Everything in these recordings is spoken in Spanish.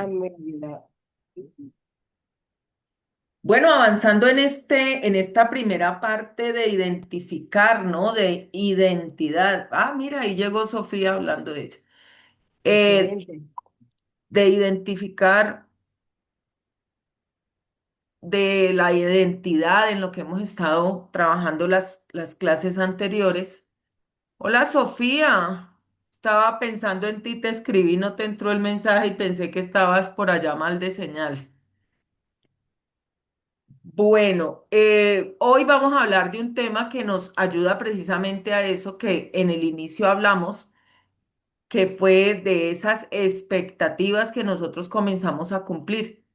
Amelia. Bueno, avanzando en esta primera parte de identificar, ¿no? De identidad. Ah, mira, ahí llegó Sofía hablando de ella. Eh, Excelente. de identificar de la identidad en lo que hemos estado trabajando las clases anteriores. Hola, Sofía. Estaba pensando en ti, te escribí, no te entró el mensaje y pensé que estabas por allá mal de señal. Bueno, hoy vamos a hablar de un tema que nos ayuda precisamente a eso que en el inicio hablamos, que fue de esas expectativas que nosotros comenzamos a cumplir.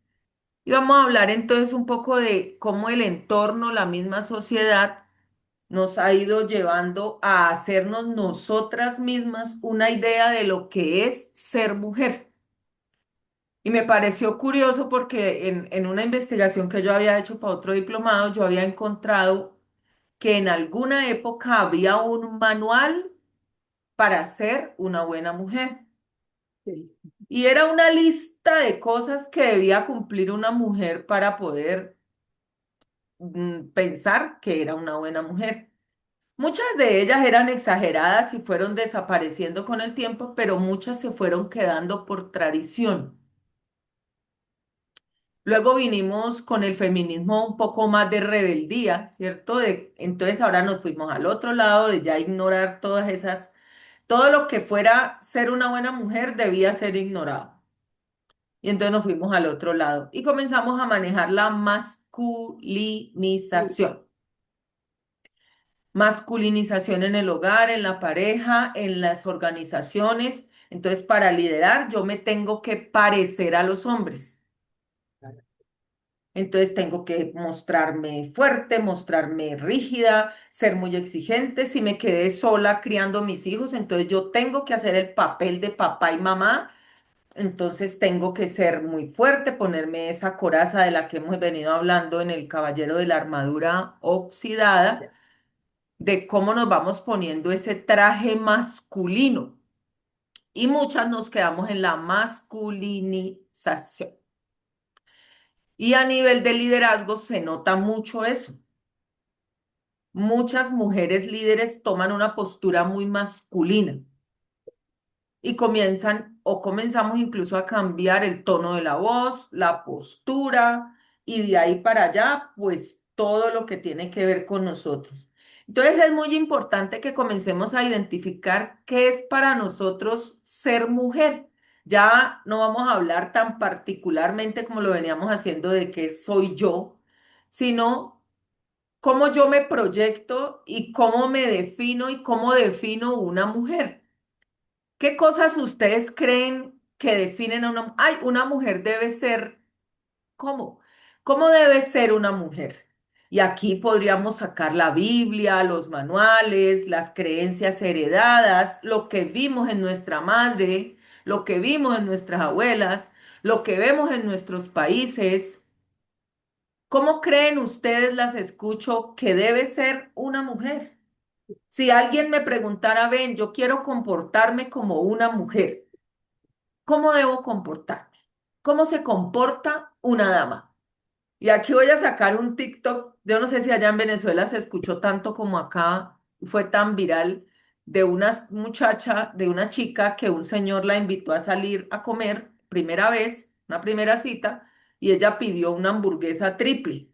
Y vamos a hablar entonces un poco de cómo el entorno, la misma sociedad, nos ha ido llevando a hacernos nosotras mismas una idea de lo que es ser mujer. Y me pareció curioso porque en una investigación que yo había hecho para otro diplomado, yo había encontrado que en alguna época había un manual para ser una buena mujer. Sí. Y era una lista de cosas que debía cumplir una mujer para poder pensar que era una buena mujer. Muchas de ellas eran exageradas y fueron desapareciendo con el tiempo, pero muchas se fueron quedando por tradición. Luego vinimos con el feminismo un poco más de rebeldía, ¿cierto? Entonces ahora nos fuimos al otro lado de ya ignorar todas esas, todo lo que fuera ser una buena mujer debía ser ignorado. Y entonces nos fuimos al otro lado y comenzamos a manejar la Sí. masculinización. Masculinización en el hogar, en la pareja, en las organizaciones. Entonces, para liderar, yo me tengo que parecer a los hombres. Entonces tengo que mostrarme fuerte, mostrarme rígida, ser muy exigente. Si me quedé sola criando mis hijos, entonces yo tengo que hacer el papel de papá y mamá. Entonces tengo que ser muy fuerte, ponerme esa coraza de la que hemos venido hablando en el Caballero de la Armadura Oxidada, Ya. de cómo nos vamos poniendo ese traje masculino. Y muchas nos quedamos en la masculinización. Y a nivel de liderazgo se nota mucho eso. Muchas mujeres líderes toman una postura muy masculina y comienzan o comenzamos incluso a cambiar el tono de la voz, la postura y de ahí para allá, pues todo lo que tiene que ver con nosotros. Entonces es muy importante que comencemos a identificar qué es para nosotros ser mujer. Ya no vamos a hablar tan particularmente como lo veníamos haciendo de qué soy yo, sino cómo yo me proyecto y cómo me defino y cómo defino una mujer. ¿Qué cosas ustedes creen que definen a una? Ay, una mujer debe ser, ¿cómo? ¿Cómo debe ser una mujer? Y aquí podríamos sacar la Biblia, los manuales, las creencias heredadas, lo que vimos en nuestra madre, lo que vimos en nuestras abuelas, lo que vemos en nuestros países. ¿Cómo creen ustedes, las escucho, que debe ser una mujer? Si alguien me preguntara, ven, yo quiero comportarme como una mujer, ¿cómo debo comportarme? ¿Cómo se comporta una dama? Y aquí voy a sacar un TikTok, yo no sé si allá en Venezuela se escuchó tanto como acá, fue tan viral, de una muchacha, de una chica que un señor la invitó a salir a comer, primera vez, una primera cita, y ella pidió una hamburguesa triple.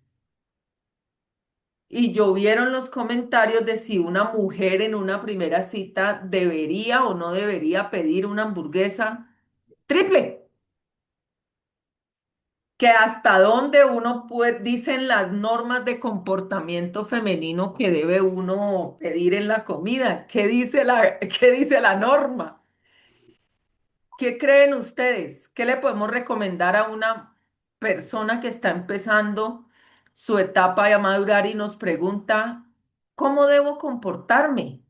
Y llovieron los comentarios de si una mujer en una primera cita debería o no debería pedir una hamburguesa triple. Que hasta dónde uno puede, dicen las normas de comportamiento femenino que debe uno pedir en la comida. Qué dice la norma? ¿Qué creen ustedes? ¿Qué le podemos recomendar a una persona que está empezando su etapa de madurar y nos pregunta, ¿cómo debo comportarme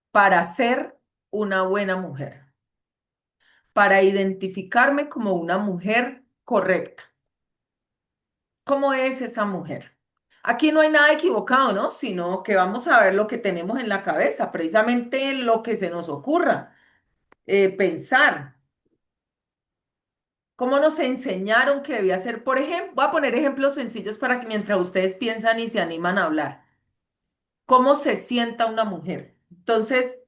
para ser una buena mujer? Para identificarme como una mujer correcta. ¿Cómo es esa mujer? Aquí no hay nada equivocado, ¿no? Sino que vamos a ver lo que tenemos en la cabeza, precisamente lo que se nos ocurra pensar. cómo nos enseñaron que debía ser. Por ejemplo, voy a poner ejemplos sencillos para que mientras ustedes piensan y se animan a hablar. ¿Cómo se sienta una mujer? Entonces,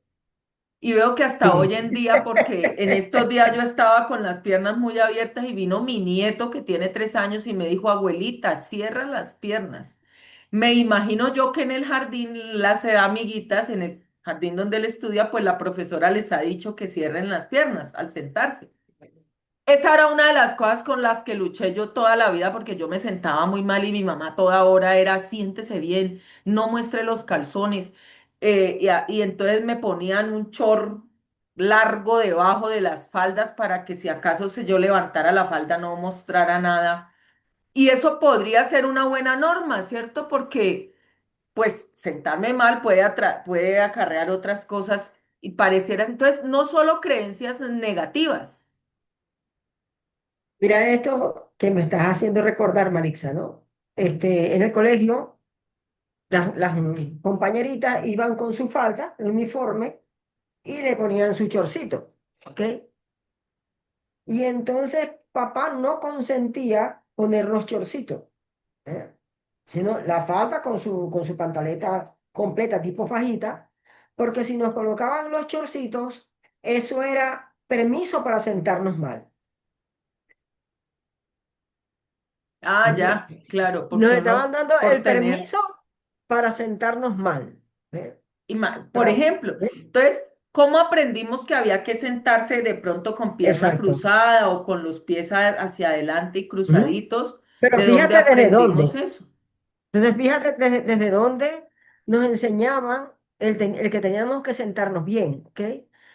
y veo que hasta hoy Sí. en día, porque en estos días yo estaba con las piernas muy abiertas y vino mi nieto que tiene 3 años y me dijo, abuelita, cierra las piernas. Me imagino yo que en el jardín, las amiguitas, en el jardín donde él estudia, pues la profesora les ha dicho que cierren las piernas al sentarse. Esa era una de las cosas con las que luché yo toda la vida porque yo me sentaba muy mal y mi mamá toda hora era siéntese bien, no muestre los calzones. Y entonces me ponían un chor largo debajo de las faldas para que si acaso se yo levantara la falda no mostrara nada. Y eso podría ser una buena norma, ¿cierto? Porque pues sentarme mal puede acarrear otras cosas y pareciera, entonces no solo creencias negativas. Mira esto que me estás haciendo recordar, Marixa, ¿no? En el colegio, las compañeritas iban con su falda, el uniforme, y le ponían su chorcito, ¿ok? Y entonces papá no consentía poner los chorcitos, ¿eh? Sino la falda con su pantaleta completa, tipo fajita, porque si nos colocaban los chorcitos, eso era permiso para sentarnos mal. Ah, ¿Entiendes? ya, claro, Nos porque estaban uno dando por el tener, permiso para sentarnos mal. ¿Eh? por Para, ejemplo, ¿eh? entonces, ¿cómo aprendimos que había que sentarse de pronto con pierna Exacto. cruzada o con los pies hacia adelante y ¿Mm? cruzaditos? Pero ¿De dónde fíjate desde aprendimos dónde. eso? Entonces, fíjate desde dónde nos enseñaban el que teníamos que sentarnos bien, ¿ok?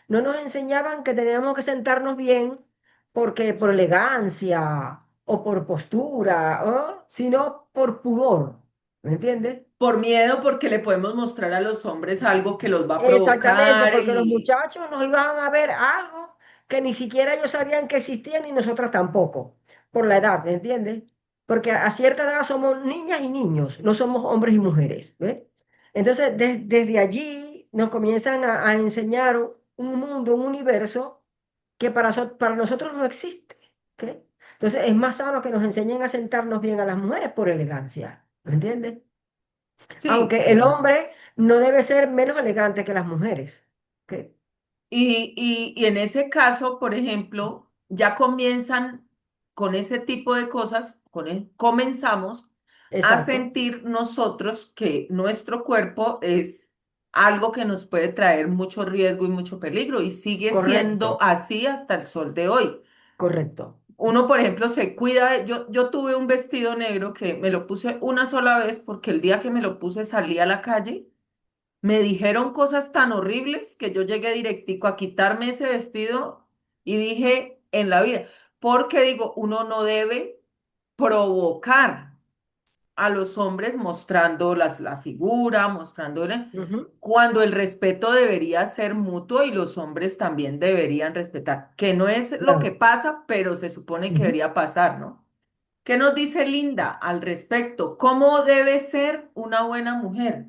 No nos enseñaban que teníamos que sentarnos bien porque por elegancia o por postura, ¿oh? Sino por pudor, ¿me entiendes? Por miedo, porque le podemos mostrar a los hombres algo que los va a Exactamente, provocar porque los y muchachos nos iban a ver algo que ni siquiera ellos sabían que existía, ni nosotras tampoco, por la edad, ¿me entiendes? Porque a cierta edad somos niñas y niños, no somos hombres y mujeres, ¿ves? Entonces, desde allí nos comienzan a enseñar un mundo, un universo que para nosotros no existe, ¿ok? Entonces, es más sano que nos enseñen a sentarnos bien a las mujeres por elegancia, ¿me entiendes? sí, Aunque el hombre no debe ser menos elegante que las mujeres. ¿Ok? y en ese caso, por ejemplo, ya comienzan con ese tipo de cosas, comenzamos a Exacto, sentir nosotros que nuestro cuerpo es algo que nos puede traer mucho riesgo y mucho peligro y sigue siendo correcto, así hasta el sol de hoy. correcto. Uno, por ejemplo, se cuida yo tuve un vestido negro que me lo puse una sola vez porque el día que me lo puse salí a la calle. Me dijeron cosas tan horribles que yo llegué directico a quitarme ese vestido y dije en la vida, porque digo, uno no debe provocar a los hombres mostrando la figura, mostrándole, Ujú, cuando el respeto debería ser mutuo y los hombres también deberían respetar, que no es lo que claro. pasa, pero se supone que Ujú. debería pasar, ¿no? ¿Qué nos dice Linda al respecto? ¿Cómo debe ser una buena mujer?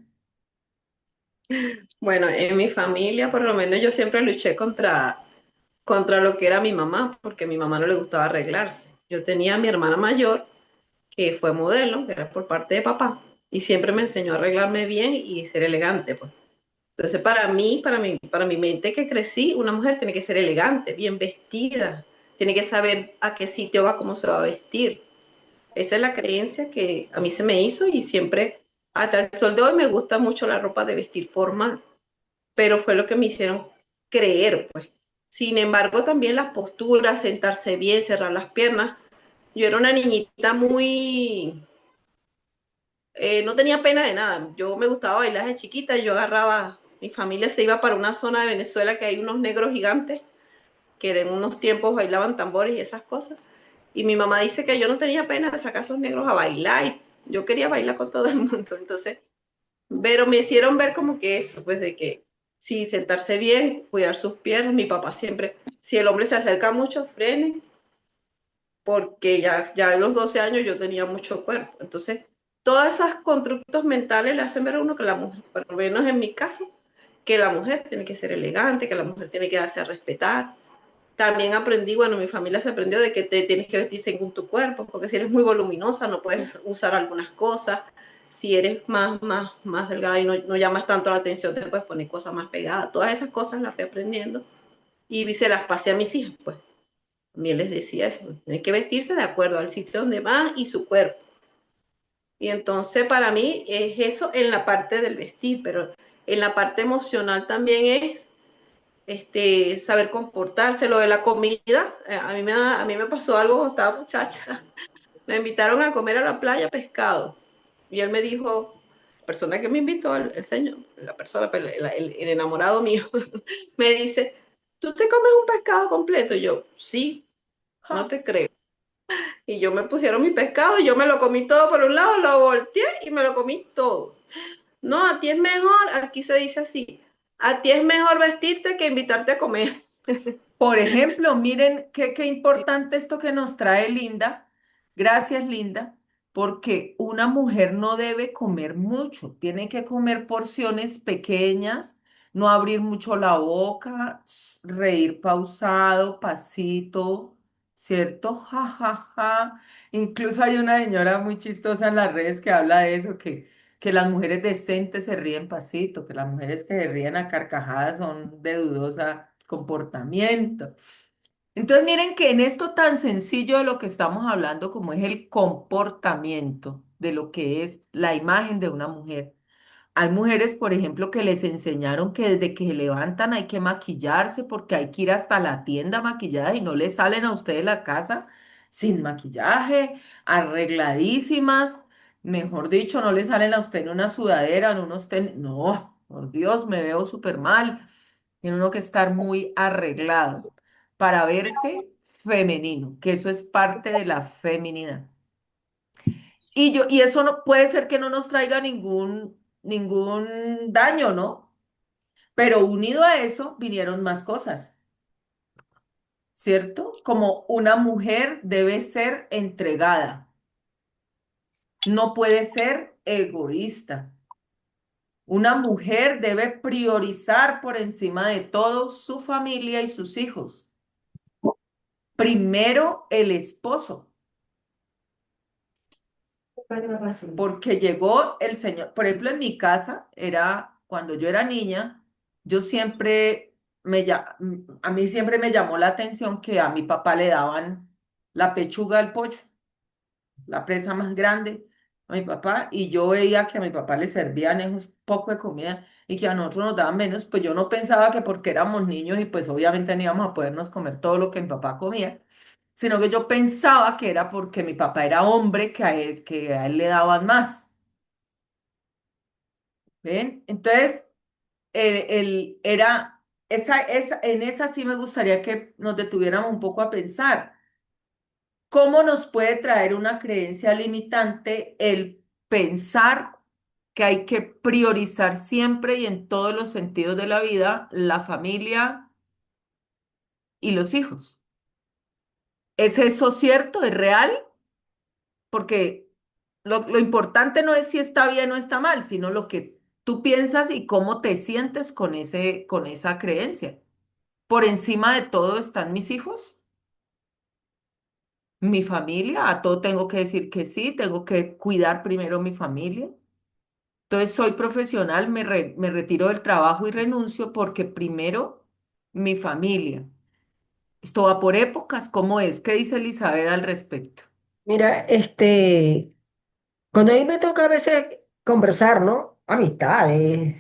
Bueno, en mi familia, por lo menos yo siempre luché contra lo que era mi mamá, porque a mi mamá no le gustaba arreglarse. Yo tenía a mi hermana mayor, que fue modelo, que era por parte de papá, y siempre me enseñó a arreglarme bien y ser elegante, pues. Entonces, para mi mente que crecí, una mujer tiene que ser elegante, bien vestida, tiene que saber a qué sitio va, cómo se va a vestir. Esa es la creencia que a mí se me hizo y siempre, hasta el sol de hoy, me gusta mucho la ropa de vestir formal, pero fue lo que me hicieron creer, pues. Sin embargo, también las posturas, sentarse bien, cerrar las piernas. Yo era una niñita muy, no tenía pena de nada. Yo me gustaba bailar de chiquita, yo agarraba, mi familia se iba para una zona de Venezuela que hay unos negros gigantes que en unos tiempos bailaban tambores y esas cosas. Y mi mamá dice que yo no tenía pena de sacar a esos negros a bailar y yo quería bailar con todo el mundo. Entonces, pero me hicieron ver como que eso, pues de que sí, sentarse bien, cuidar sus piernas. Mi papá siempre, si el hombre se acerca mucho, frene, porque ya a los 12 años yo tenía mucho cuerpo. Entonces, todos esos constructos mentales le hacen ver a uno que la mujer, por lo menos en mi caso, que la mujer tiene que ser elegante, que la mujer tiene que darse a respetar. También aprendí, bueno, mi familia se aprendió de que te tienes que vestir según tu cuerpo, porque si eres muy voluminosa no puedes usar algunas cosas. Si eres más delgada y no llamas tanto la atención, te puedes poner cosas más pegadas. Todas esas cosas las fui aprendiendo y se las pasé a mis hijas, pues. También les decía eso, tienen que vestirse de acuerdo al sitio donde van y su cuerpo. Y entonces para mí es eso en la parte del vestir, pero en la parte emocional también es saber comportarse. Lo de la comida, a mí me pasó algo cuando estaba muchacha. Me invitaron a comer a la playa pescado. Y él me dijo, la persona que me invitó, el señor, la persona, el enamorado mío, me dice, ¿tú te comes un pescado completo? Y yo, sí, no Ja. te creo. Y yo me pusieron mi pescado, y yo me lo comí todo por un lado, lo volteé y me lo comí todo. No, a ti es mejor, aquí se dice así, a ti es mejor vestirte que invitarte a comer. Por ejemplo, miren qué importante esto que nos trae Linda. Gracias, Linda, porque una mujer no debe comer mucho, tiene que comer porciones pequeñas, no abrir mucho la boca, reír pausado, pasito, ¿cierto? Ja, ja, ja. Incluso hay una señora muy chistosa en las redes que habla de eso, que las mujeres decentes se ríen pasito, que las mujeres que se ríen a carcajadas son de dudosa comportamiento. Entonces, miren que en esto tan sencillo de lo que estamos hablando, como es el comportamiento, de lo que es la imagen de una mujer, hay mujeres, por ejemplo, que les enseñaron que desde que se levantan hay que maquillarse porque hay que ir hasta la tienda maquillada y no les salen a ustedes de la casa sin maquillaje, arregladísimas. Mejor dicho, no le salen a usted en una sudadera, en unos tenis. No, por Dios, me veo súper mal. Tiene uno que estar muy arreglado para verse femenino, que eso es parte de la feminidad. Y eso no puede ser que no nos traiga ningún daño, ¿no? Pero unido a eso vinieron más cosas, ¿cierto? Como una mujer debe ser entregada, no puede ser egoísta. Una mujer debe priorizar por encima de todo su familia y sus hijos. Primero el esposo, porque llegó el señor, por ejemplo, en mi casa era cuando yo era niña, yo siempre a mí siempre me llamó la atención que a mi papá le daban la pechuga del pollo, la presa más grande a mi papá, y yo veía que a mi papá le servían esos poco de comida y que a nosotros nos daban menos, pues yo no pensaba que porque éramos niños y pues obviamente no íbamos a podernos comer todo lo que mi papá comía, sino que yo pensaba que era porque mi papá era hombre que a él le daban más. ¿Ven? Entonces, en esa sí me gustaría que nos detuviéramos un poco a pensar. ¿Cómo nos puede traer una creencia limitante el pensar que hay que priorizar siempre y en todos los sentidos de la vida la familia y los hijos? ¿Es eso cierto? ¿Es real? Porque lo importante no es si está bien o está mal, sino lo que tú piensas y cómo te sientes con esa creencia. Por encima de todo están mis hijos, mi familia, a todo tengo que decir que sí, tengo que cuidar primero mi familia. Entonces soy profesional, me retiro del trabajo y renuncio porque primero mi familia. Esto va por épocas, ¿cómo es? ¿Qué dice Elizabeth al respecto? Mira, cuando a mí me toca a veces conversar, ¿no? Amistades,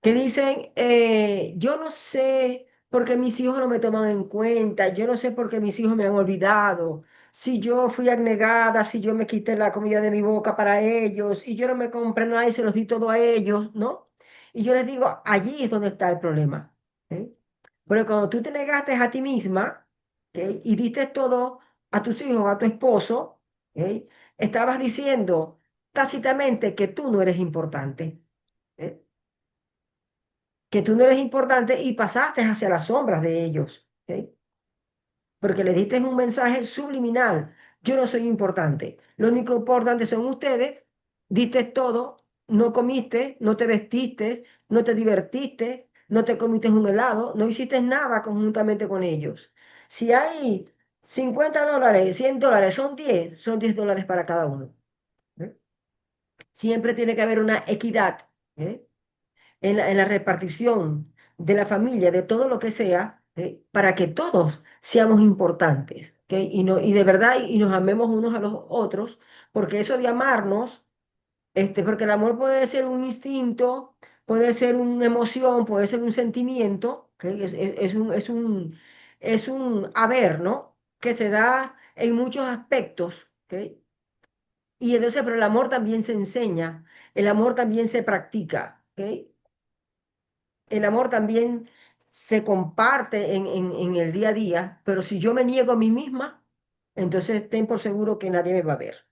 que dicen, yo no sé por qué mis hijos no me toman en cuenta, yo no sé por qué mis hijos me han olvidado, si yo fui abnegada, si yo me quité la comida de mi boca para ellos y yo no me compré nada y se los di todo a ellos, ¿no? Y yo les digo, allí es donde está el problema. ¿Ok? Porque cuando tú te negaste a ti misma, ¿ok? Y diste todo a tus hijos, a tu esposo, ¿ok? Estabas diciendo tácitamente que tú no eres importante. ¿Ok? Que tú no eres importante y pasaste hacia las sombras de ellos, ¿ok? Porque le diste un mensaje subliminal. Yo no soy importante. Lo único importante son ustedes. Diste todo, no comiste, no te vestiste, no te divertiste, no te comiste un helado, no hiciste nada conjuntamente con ellos. Si hay $50, $100, son 10 dólares para cada uno. ¿Eh? Siempre tiene que haber una equidad, ¿eh? En la repartición de la familia, de todo lo que sea, para que todos seamos importantes, ¿ok? Y de verdad, y nos amemos unos a los otros, porque eso de amarnos, porque el amor puede ser un instinto, puede ser una emoción, puede ser un sentimiento, ¿ok? Es un haber, ¿no? Que se da en muchos aspectos, ¿ok? Y entonces, pero el amor también se enseña, el amor también se practica, ¿ok? El amor también se comparte en el día a día, pero si yo me niego a mí misma, entonces ten por seguro que nadie me va a ver.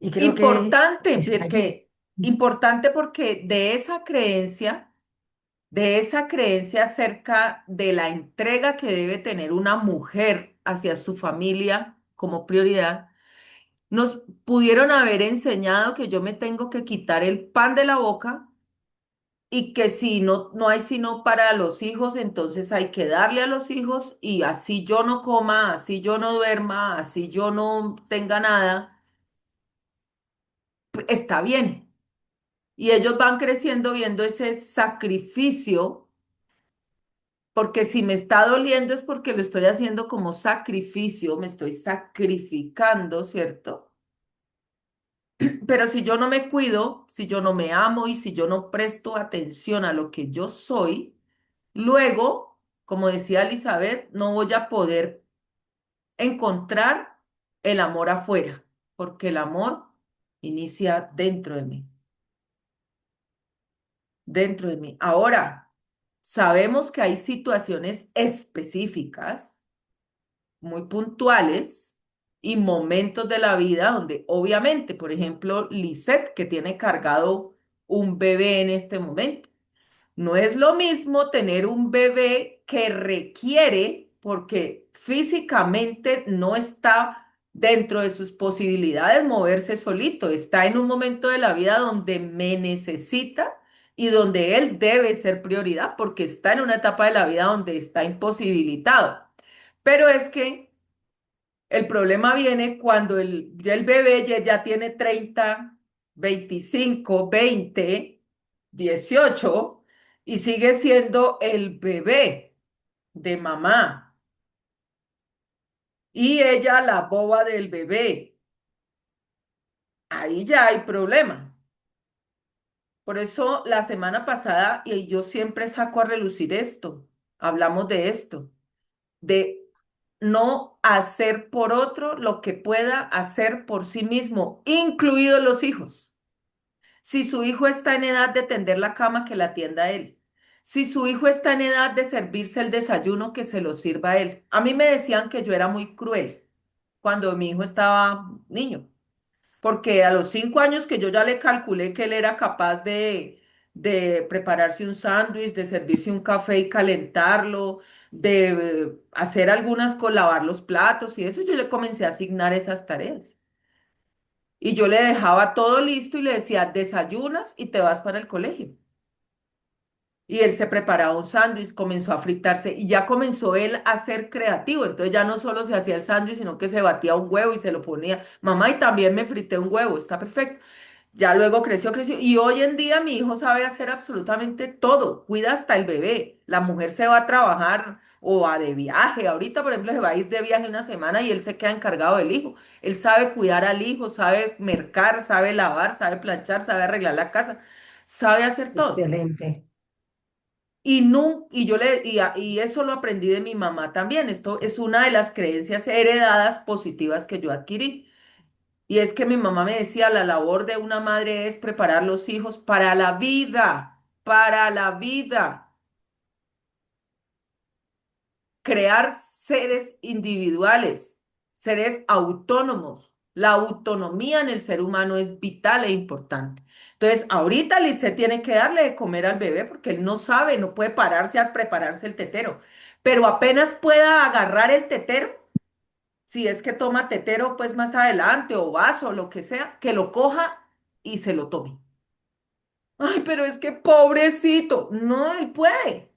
Y creo que Importante, allí. porque, importante porque de esa creencia acerca de la entrega que debe tener una mujer hacia su familia como prioridad, nos pudieron haber enseñado que yo me tengo que quitar el pan de la boca y que si no hay sino para los hijos, entonces hay que darle a los hijos y así yo no coma, así yo no duerma, así yo no tenga nada, pues, está bien. Y ellos van creciendo viendo ese sacrificio, porque si me está doliendo es porque lo estoy haciendo como sacrificio, me estoy sacrificando, ¿cierto? Pero si yo no me cuido, si yo no me amo y si yo no presto atención a lo que yo soy, luego, como decía Elizabeth, no voy a poder encontrar el amor afuera, porque el amor inicia dentro de mí. Ahora, sabemos que hay situaciones específicas, muy puntuales y momentos de la vida donde obviamente, por ejemplo, Lisette, que tiene cargado un bebé en este momento. No es lo mismo tener un bebé que requiere, porque físicamente no está dentro de sus posibilidades moverse solito, está en un momento de la vida donde me necesita y donde él debe ser prioridad, porque está en una etapa de la vida donde está imposibilitado. Pero es que el problema viene cuando ya el bebé ya tiene 30, 25, 20, 18 y sigue siendo el bebé de mamá y ella la boba del bebé. Ahí ya hay problema. Por eso la semana pasada, y yo siempre saco a relucir esto, hablamos de esto, de no hacer por otro lo que pueda hacer por sí mismo, incluidos los hijos. Si su hijo está en edad de tender la cama, que la atienda él. Si su hijo está en edad de servirse el desayuno, que se lo sirva él. A mí me decían que yo era muy cruel cuando mi hijo estaba niño, porque a los 5 años que yo ya le calculé que él era capaz de prepararse un sándwich, de servirse un café y calentarlo, de hacer algunas con lavar los platos y eso, yo le comencé a asignar esas tareas. Y yo le dejaba todo listo y le decía, desayunas y te vas para el colegio. Y él se preparaba un sándwich, comenzó a fritarse y ya comenzó él a ser creativo. Entonces ya no solo se hacía el sándwich, sino que se batía un huevo y se lo ponía. Mamá, y también me frité un huevo, está perfecto. Ya luego creció, creció. Y hoy en día mi hijo sabe hacer absolutamente todo. Cuida hasta el bebé. La mujer se va a trabajar o a de viaje. Ahorita, por ejemplo, se va a ir de viaje una semana y él se queda encargado del hijo. Él sabe cuidar al hijo, sabe mercar, sabe lavar, sabe planchar, sabe arreglar la casa, sabe hacer todo. Excelente. Y, no, y, yo le, y eso lo aprendí de mi mamá también. Esto es una de las creencias heredadas positivas que yo adquirí. Y es que mi mamá me decía, la labor de una madre es preparar los hijos para la vida, para la vida, crear seres individuales, seres autónomos. La autonomía en el ser humano es vital e importante. Entonces, ahorita Lice tiene que darle de comer al bebé porque él no sabe, no puede pararse a prepararse el tetero. Pero apenas pueda agarrar el tetero, si es que toma tetero, pues más adelante, o vaso, o lo que sea, que lo coja y se lo tome. Ay, pero es que pobrecito, no, él puede.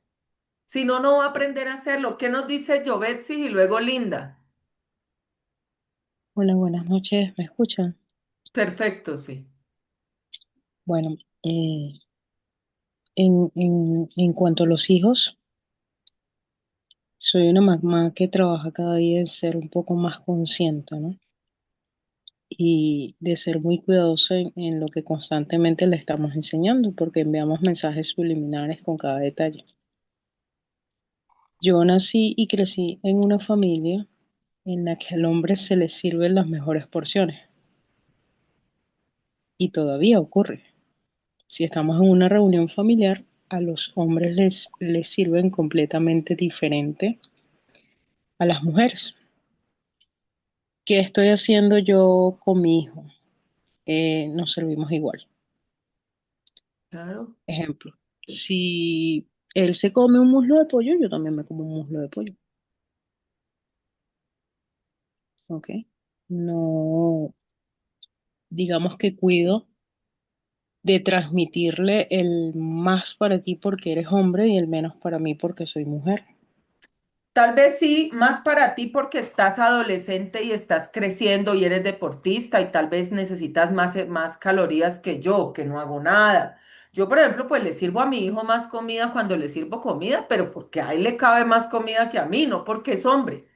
Si no, no va a aprender a hacerlo. ¿Qué nos dice Jovetsi y luego Linda? Hola, buenas noches, ¿me escuchan? Perfecto, sí. Bueno, en cuanto a los hijos, soy una mamá que trabaja cada día en ser un poco más consciente, ¿no? Y de ser muy cuidadosa en lo que constantemente le estamos enseñando, porque enviamos mensajes subliminares con cada detalle. Yo nací y crecí en una familia en la que al hombre se le sirven las mejores porciones, y todavía ocurre. Si estamos en una reunión familiar, a los hombres les sirven completamente diferente a las mujeres. ¿Qué estoy haciendo yo con mi hijo? Nos servimos igual. Claro. Ejemplo, si él se come un muslo de pollo, yo también me como un muslo de pollo. ¿Ok? No, digamos que cuido de transmitirle el más para ti porque eres hombre y el menos para mí porque soy mujer. Tal vez sí, más para ti porque estás adolescente y estás creciendo y eres deportista y tal vez necesitas más calorías que yo, que no hago nada. Yo, por ejemplo, pues le sirvo a mi hijo más comida cuando le sirvo comida, pero porque a él le cabe más comida que a mí, no porque es hombre,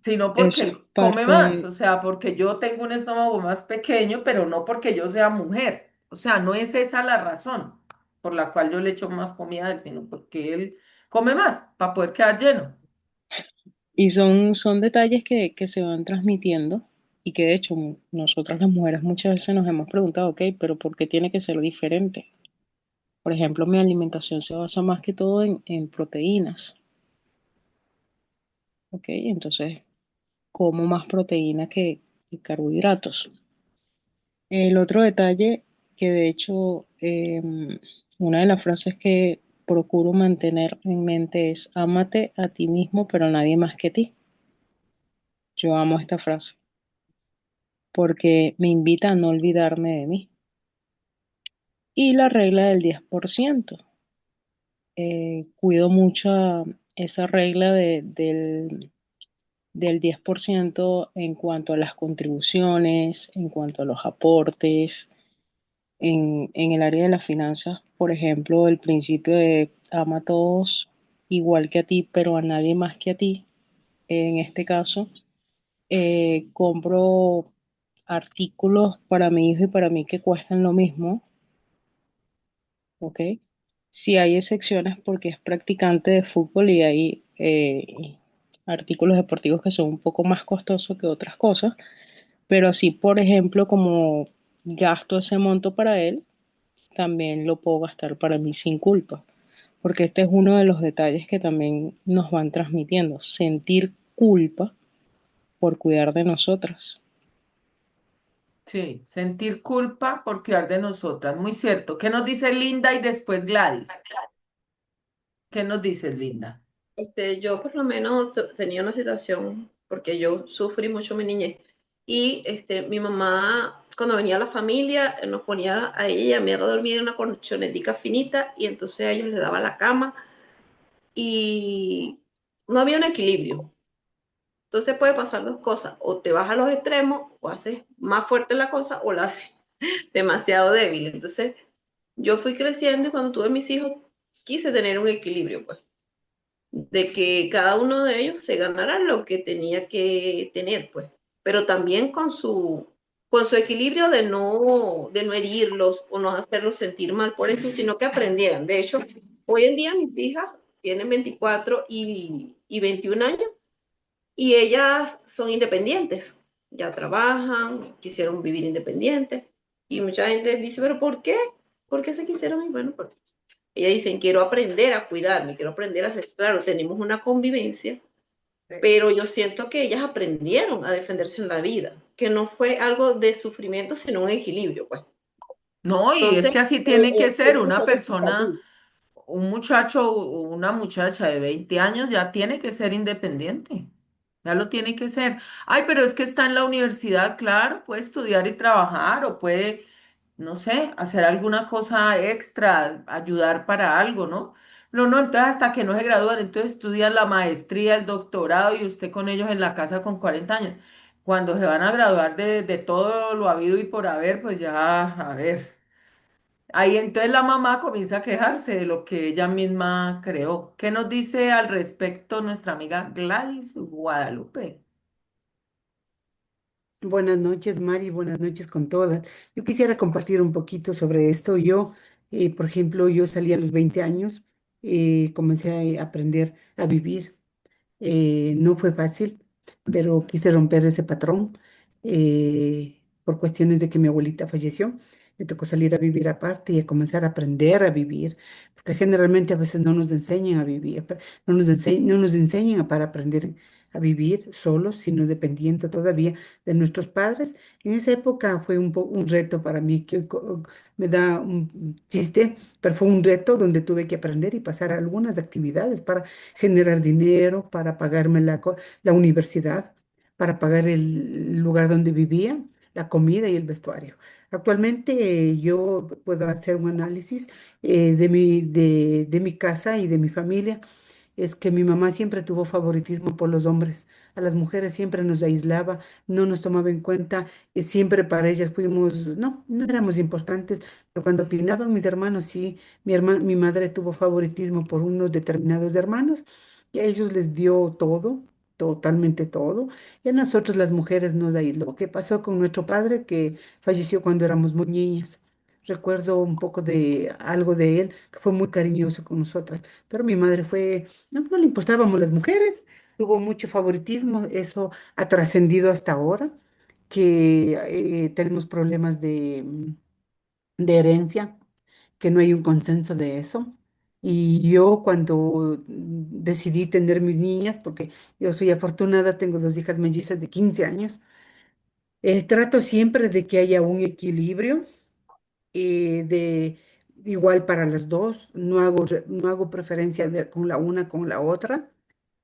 sino porque Eso es él come más. O parte. sea, porque yo tengo un estómago más pequeño, pero no porque yo sea mujer. O sea, no es esa la razón por la cual yo le echo más comida a él, sino porque él come más para poder quedar lleno. Y son detalles que se van transmitiendo y que de hecho nosotras las mujeres muchas veces nos hemos preguntado, ok, pero ¿por qué tiene que ser diferente? Por ejemplo, mi alimentación se basa más que todo en proteínas, ok, entonces como más proteína que carbohidratos. El otro detalle que de hecho una de las frases que procuro mantener en mente es ámate a ti mismo, pero nadie más que ti. Yo amo esta frase porque me invita a no olvidarme de mí. Y la regla del 10%. Cuido mucho esa regla del 10% en cuanto a las contribuciones, en cuanto a los aportes, en el área de las finanzas, por ejemplo, el principio de ama a todos igual que a ti, pero a nadie más que a ti. En este caso, compro artículos para mi hijo y para mí que cuestan lo mismo, ¿ok? Si hay excepciones porque es practicante de fútbol y hay artículos deportivos que son un poco más costosos que otras cosas, pero así, por ejemplo, como gasto ese monto para él, también lo puedo gastar para mí sin culpa, porque este es uno de los detalles que también nos van transmitiendo, sentir culpa por cuidar de nosotras. Sí, sentir culpa por cuidar de nosotras, muy cierto. ¿Qué nos dice Linda y después Gladys? ¿Qué nos dice Linda? Yo por lo menos tenía una situación, porque yo sufrí mucho mi niñez, y mi mamá, cuando venía la familia, nos ponía a ella y a mí a dormir en una colchonetica finita, y entonces a ellos les daba la cama, y no había un equilibrio. Entonces puede pasar dos cosas, o te vas a los extremos, o haces más fuerte la cosa, o la haces demasiado débil. Entonces yo fui creciendo y cuando tuve mis hijos, quise tener un equilibrio, pues de que cada uno de ellos se ganara lo que tenía que tener, pues, pero también con su equilibrio de no herirlos o no hacerlos sentir mal por eso, sino que aprendieran. De hecho, hoy en día mis hijas tienen 24 y 21 años y ellas son independientes, ya trabajan, quisieron vivir independientes y mucha gente dice, pero ¿por qué? ¿Por qué se quisieron? Y bueno, porque ellas dicen, quiero aprender a cuidarme, quiero aprender a ser, claro, tenemos una convivencia, pero yo siento que ellas aprendieron a defenderse en la vida, que no fue algo de sufrimiento, sino un equilibrio, pues. No, y es Entonces, que así tiene que ser. siempre Una fue persona, equitativo. un muchacho o una muchacha de 20 años ya tiene que ser independiente. Ya lo tiene que ser. Ay, pero es que está en la universidad, claro, puede estudiar y trabajar o puede. no sé, hacer alguna cosa extra, ayudar para algo, ¿no? No, no, entonces hasta que no se gradúan, entonces estudian la maestría, el doctorado y usted con ellos en la casa con 40 años. Cuando se van a graduar de todo lo habido y por haber, pues ya, a ver. Ahí entonces la mamá comienza a quejarse de lo que ella misma creó. ¿Qué nos dice al respecto nuestra amiga Gladys Guadalupe? Buenas noches, Mari, buenas noches con todas. Yo quisiera compartir un poquito sobre esto. Yo, por ejemplo, yo salí a los 20 años, comencé a aprender a vivir. No fue fácil, pero quise romper ese patrón por cuestiones de que mi abuelita falleció. Me tocó salir a vivir aparte y a comenzar a aprender a vivir, porque generalmente a veces no nos enseñan a vivir, no nos enseñan para aprender a vivir solos, sino dependiendo todavía de nuestros padres. En esa época fue un reto para mí, que me da un chiste, pero fue un reto donde tuve que aprender y pasar algunas actividades para generar dinero para pagarme la universidad, para pagar el lugar donde vivía, la comida y el vestuario. Actualmente yo puedo hacer un análisis de mi casa y de mi familia. Es que mi mamá siempre tuvo favoritismo por los hombres. A las mujeres siempre nos aislaba, no nos tomaba en cuenta, siempre para ellas fuimos, no éramos importantes, pero cuando opinaban mis hermanos, sí, mi madre tuvo favoritismo por unos determinados hermanos y a ellos les dio todo, totalmente todo, y a nosotros las mujeres nos aisló. ¿Qué pasó con nuestro padre que falleció cuando éramos muy niñas? Recuerdo un poco de algo de él, que fue muy cariñoso con nosotras, pero mi madre fue, no le importábamos las mujeres, tuvo mucho favoritismo, eso ha trascendido hasta ahora, que tenemos problemas de herencia, que no hay un consenso de eso. Y yo cuando decidí tener mis niñas, porque yo soy afortunada, tengo dos hijas mellizas de 15 años, trato siempre de que haya un equilibrio de igual para las dos, no hago preferencia con la una, con la otra.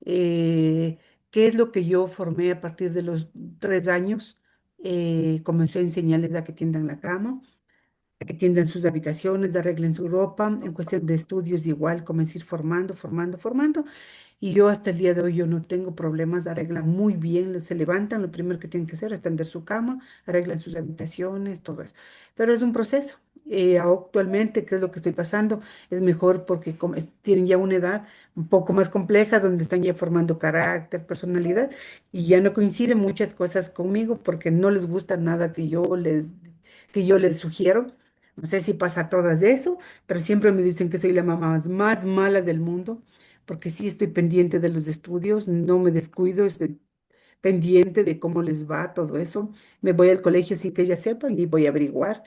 ¿Qué es lo que yo formé a partir de los 3 años? Comencé a enseñarles a que tiendan la cama, a que tiendan sus habitaciones, arreglen su ropa. En cuestión de estudios, igual, comencé a ir formando, formando, formando. Y yo hasta el día de hoy yo no tengo problemas, arreglan muy bien, se levantan, lo primero que tienen que hacer es tender su cama, arreglan sus habitaciones, todo eso. Pero es un proceso. Actualmente, ¿qué es lo que estoy pasando? Es mejor porque tienen ya una edad un poco más compleja, donde están ya formando carácter, personalidad, y ya no coinciden muchas cosas conmigo porque no les gusta nada que yo les sugiero. No sé si pasa a todas eso, pero siempre me dicen que soy la mamá más mala del mundo porque sí estoy pendiente de los estudios, no me descuido, estoy pendiente de cómo les va todo eso. Me voy al colegio sin que ellas sepan y voy a averiguar.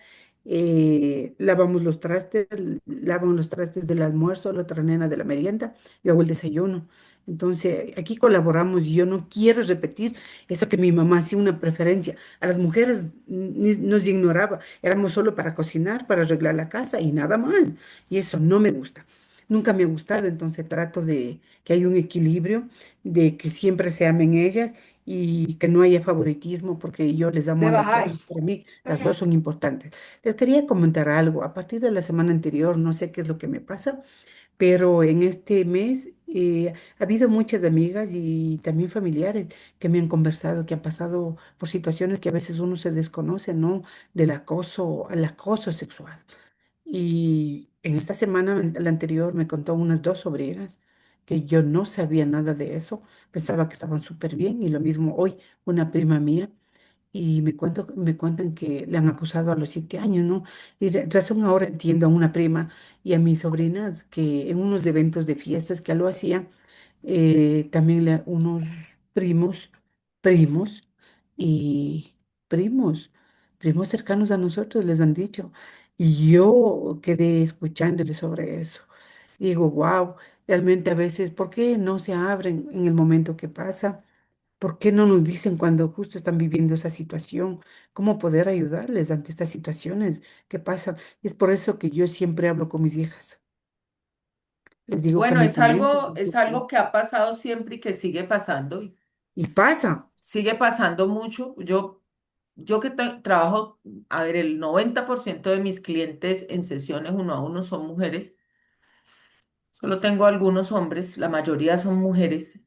Lavamos los trastes del almuerzo, la otra nena de la merienda, yo hago el desayuno. Entonces, aquí colaboramos y yo no quiero repetir eso que mi mamá hacía una preferencia. A las mujeres nos ignoraba, éramos solo para cocinar, para arreglar la casa y nada más. Y eso no me gusta. Nunca me ha gustado, entonces trato de que haya un equilibrio, de que siempre se amen ellas y que no haya favoritismo, porque yo les amo Me a las dos, bajáis. y para mí las dos son importantes. Les quería comentar algo, a partir de la semana anterior, no sé qué es lo que me pasa, pero en este mes ha habido muchas amigas y también familiares que me han conversado, que han pasado por situaciones que a veces uno se desconoce, ¿no? Del acoso, al acoso sexual. Y en esta semana, la anterior, me contó unas dos sobrinas que yo no sabía nada de eso, pensaba que estaban súper bien, y lo mismo hoy, una prima mía, y me cuentan que le han acusado a los 7 años, ¿no? Y razón ahora entiendo a una prima y a mis sobrinas que en unos eventos de fiestas que lo hacían, también unos primos, primos y primos, primos cercanos a nosotros les han dicho. Y yo quedé escuchándole sobre eso. Digo, wow, realmente a veces, ¿por qué no se abren en el momento que pasa? ¿Por qué no nos dicen cuando justo están viviendo esa situación? ¿Cómo poder ayudarles ante estas situaciones que pasan? Y es por eso que yo siempre hablo con mis hijas. Les digo que Bueno, me comenten. es algo que ha pasado siempre y que sigue pasando, y Y pasa. sigue pasando mucho. Yo yo que trabajo, a ver, el 90% de mis clientes en sesiones uno a uno son mujeres, solo tengo algunos hombres, la mayoría son mujeres,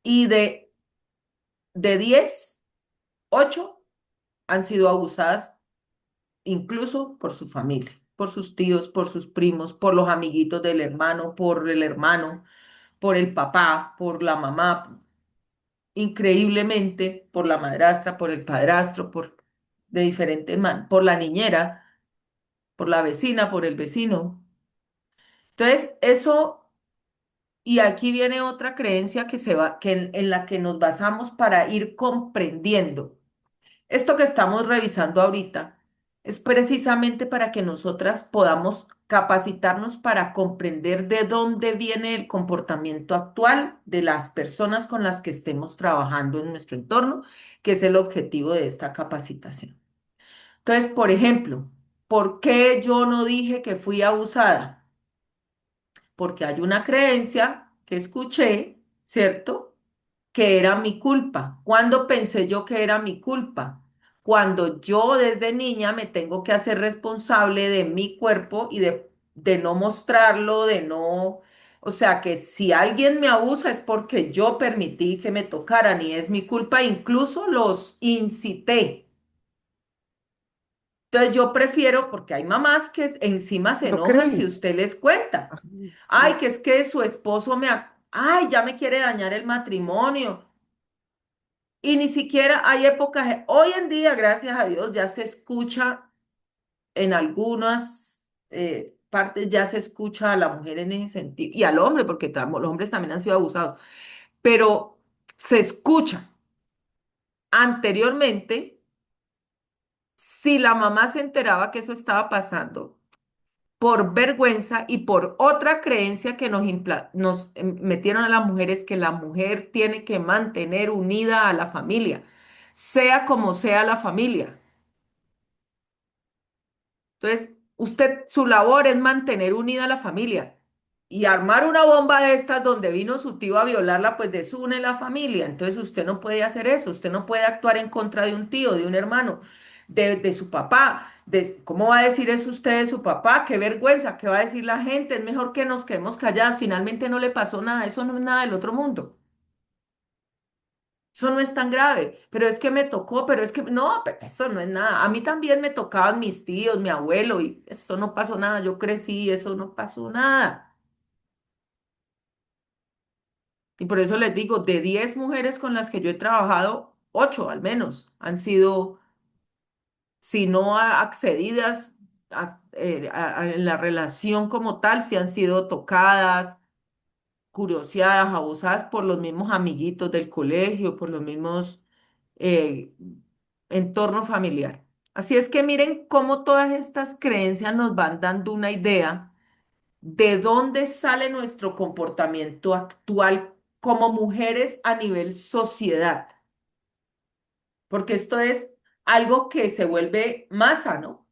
y de 10 8 han sido abusadas incluso por su familia, por sus tíos, por sus primos, por los amiguitos del hermano, por el papá, por la mamá, increíblemente por la madrastra, por el padrastro, de diferentes por la niñera, por la vecina, por el vecino. Entonces, eso, y aquí viene otra creencia que se va, que en la que nos basamos para ir comprendiendo. Esto que estamos revisando ahorita es precisamente para que nosotras podamos capacitarnos para comprender de dónde viene el comportamiento actual de las personas con las que estemos trabajando en nuestro entorno, que es el objetivo de esta capacitación. Entonces, por ejemplo, ¿por qué yo no dije que fui abusada? Porque hay una creencia que escuché, ¿cierto? Que era mi culpa. ¿Cuándo pensé yo que era mi culpa? Cuando yo desde niña me tengo que hacer responsable de mi cuerpo y de no mostrarlo, de no... O sea, que si alguien me abusa es porque yo permití que me tocaran y es mi culpa, incluso los incité. Entonces yo prefiero, porque hay mamás que encima se Lo enojan si creen. usted les cuenta. Ajá, Ay, que es que su esposo Ay, ya me quiere dañar el matrimonio. Y ni siquiera hay épocas, hoy en día, gracias a Dios, ya se escucha en algunas partes, ya se escucha a la mujer en ese sentido, y al hombre, porque los hombres también han sido abusados, pero se escucha. Anteriormente, si la mamá se enteraba que eso estaba pasando, por vergüenza y por otra creencia que nos metieron a las mujeres, que la mujer tiene que mantener unida a la familia, sea como sea la familia. Entonces, su labor es mantener unida a la familia y armar una bomba de estas donde vino su tío a violarla, pues desune la familia. Entonces, usted no puede hacer eso, usted no puede actuar en contra de un tío, de un hermano, de su papá. ¿Cómo va a decir eso usted de su papá? Qué vergüenza, ¿qué va a decir la gente? Es mejor que nos quedemos calladas. Finalmente no le pasó nada, eso no es nada del otro mundo. Eso no es tan grave, pero es que me tocó, pero es que no, pero eso no es nada. A mí también me tocaban mis tíos, mi abuelo, y eso no pasó nada. Yo crecí, eso no pasó nada. Y por eso les digo, de 10 mujeres con las que yo he trabajado, 8 al menos han sido, si no accedidas en la relación como tal, si han sido tocadas, curioseadas, abusadas por los mismos amiguitos del colegio, por los mismos eh, entorno familiar. Así es que miren cómo todas estas creencias nos van dando una idea de dónde sale nuestro comportamiento actual como mujeres a nivel sociedad, porque esto es algo que se vuelve masa, ¿no?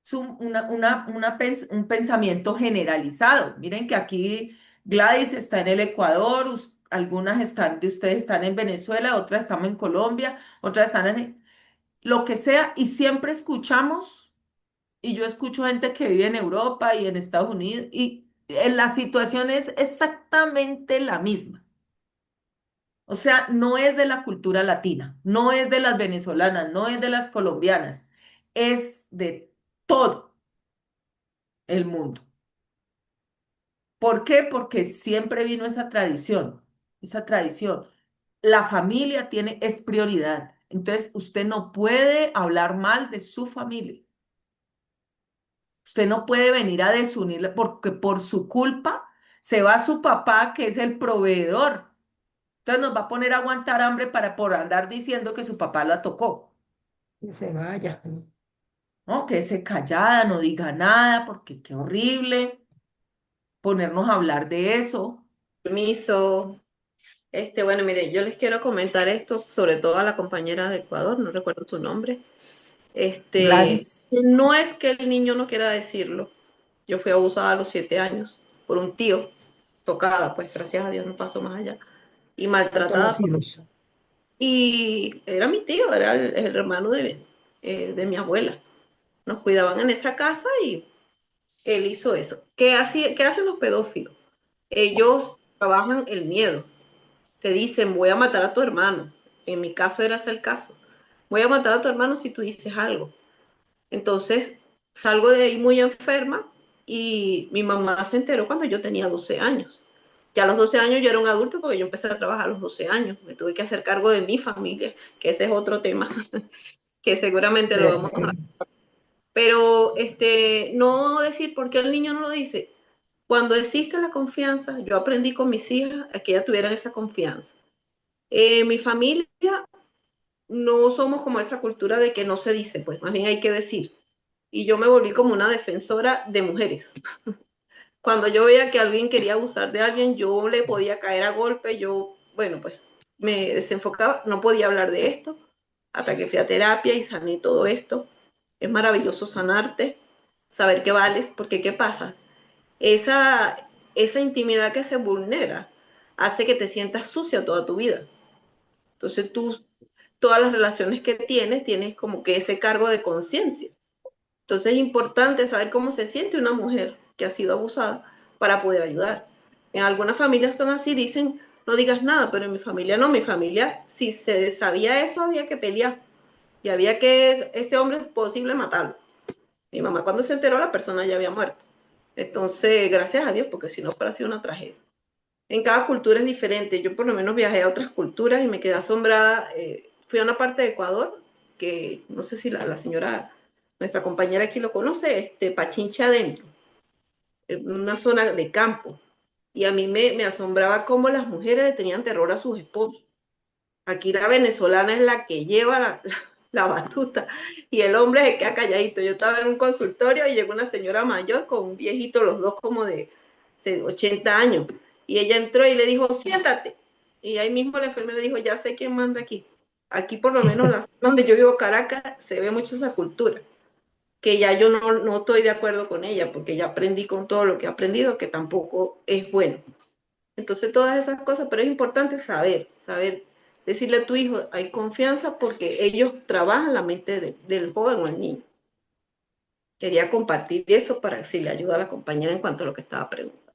Es un pensamiento generalizado. Miren que aquí Gladys está en el Ecuador, algunas de ustedes están en Venezuela, otras estamos en Colombia, otras están en lo que sea, y siempre escuchamos, y yo escucho gente que vive en Europa y en Estados Unidos, y la situación es exactamente la misma. O sea, no es de la cultura latina, no es de las venezolanas, no es de las colombianas, es de todo el mundo. ¿Por qué? Porque siempre vino esa tradición, esa tradición. La familia es prioridad. Entonces, usted no puede hablar mal de su familia. Usted no puede venir a desunirla porque por su culpa se va su papá, que es el proveedor. Entonces nos va a poner a aguantar hambre por andar diciendo que su papá la tocó. Que se vaya. No, quédese callada, no diga nada, porque qué horrible ponernos a hablar de eso. Permiso. Bueno, mire, yo les quiero comentar esto, sobre todo a la compañera de Ecuador, no recuerdo su nombre. Gladys. No es que el niño no quiera decirlo. Yo fui abusada a los 7 años por un tío, tocada, pues gracias a Dios no pasó más allá, y maltratada por Desconocidos. Y era mi tío, era el hermano de mi abuela. Nos cuidaban en esa casa y él hizo eso. ¿Qué hacen los pedófilos? Ellos trabajan el miedo. Te dicen, voy a matar a tu hermano. En mi caso era ese el caso. Voy a matar a tu hermano si tú dices algo. Entonces salgo de ahí muy enferma y mi mamá se enteró cuando yo tenía 12 años. Ya a los 12 años yo era un adulto porque yo empecé a trabajar a los 12 años. Me tuve que hacer cargo de mi familia, que ese es otro tema que seguramente lo vamos a... Pero no decir por qué el niño no lo dice. Cuando existe la confianza, yo aprendí con mis hijas a que ellas tuvieran esa confianza. Mi familia no somos como esa cultura de que no se dice, pues más bien hay que decir. Y yo me volví como una defensora de mujeres. Cuando yo veía que alguien quería abusar de alguien, yo le podía caer a golpe, yo, bueno, pues me desenfocaba, no podía hablar de esto, hasta que fui a terapia y sané todo esto. Es maravilloso sanarte, saber que vales, porque ¿qué pasa? Esa intimidad que se vulnera hace que te sientas sucia toda tu vida. Entonces tú, todas las relaciones que tienes como que ese cargo de conciencia. Entonces es importante saber cómo se siente una mujer que ha sido abusada para poder ayudar. En algunas familias son así, dicen, no digas nada, pero en mi familia no, mi familia, si se sabía eso, había que pelear y había que ese hombre es posible matarlo. Mi mamá cuando se enteró, la persona ya había muerto. Entonces, gracias a Dios, porque si no, fuera sido una tragedia. En cada cultura es diferente. Yo por lo menos viajé a otras culturas y me quedé asombrada. Fui a una parte de Ecuador, que no sé si la señora, nuestra compañera aquí lo conoce, Pachincha adentro, una zona de campo. Y a mí me asombraba cómo las mujeres le tenían terror a sus esposos. Aquí la venezolana es la que lleva la batuta y el hombre se queda calladito. Yo estaba en un consultorio y llegó una señora mayor con un viejito, los dos como de 80 años. Y ella entró y le dijo, siéntate. Y ahí mismo la enfermera dijo, ya sé quién manda aquí. Aquí por lo menos la zona donde yo vivo, Caracas, se ve mucho esa cultura, que ya yo no estoy de acuerdo con ella, porque ya aprendí con todo lo que he aprendido, que tampoco es bueno. Entonces, todas esas cosas, pero es importante saber, decirle a tu hijo, hay confianza porque ellos trabajan la mente del joven o el niño. Quería compartir eso para si le ayuda a la compañera en cuanto a lo que estaba preguntando.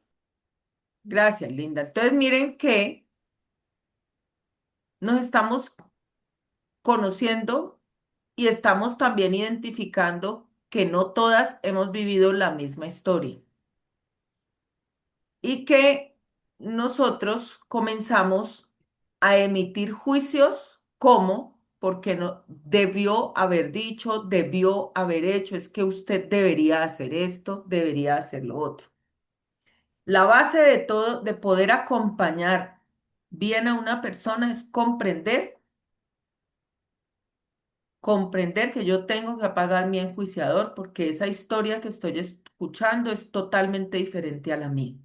Gracias, Linda. Entonces, miren que nos estamos conociendo y estamos también identificando que no todas hemos vivido la misma historia y que nosotros comenzamos a emitir juicios como, porque no debió haber dicho, debió haber hecho, es que usted debería hacer esto, debería hacer lo otro. La base de todo, de poder acompañar bien a una persona es comprender que yo tengo que apagar mi enjuiciador porque esa historia que estoy escuchando es totalmente diferente a la mía.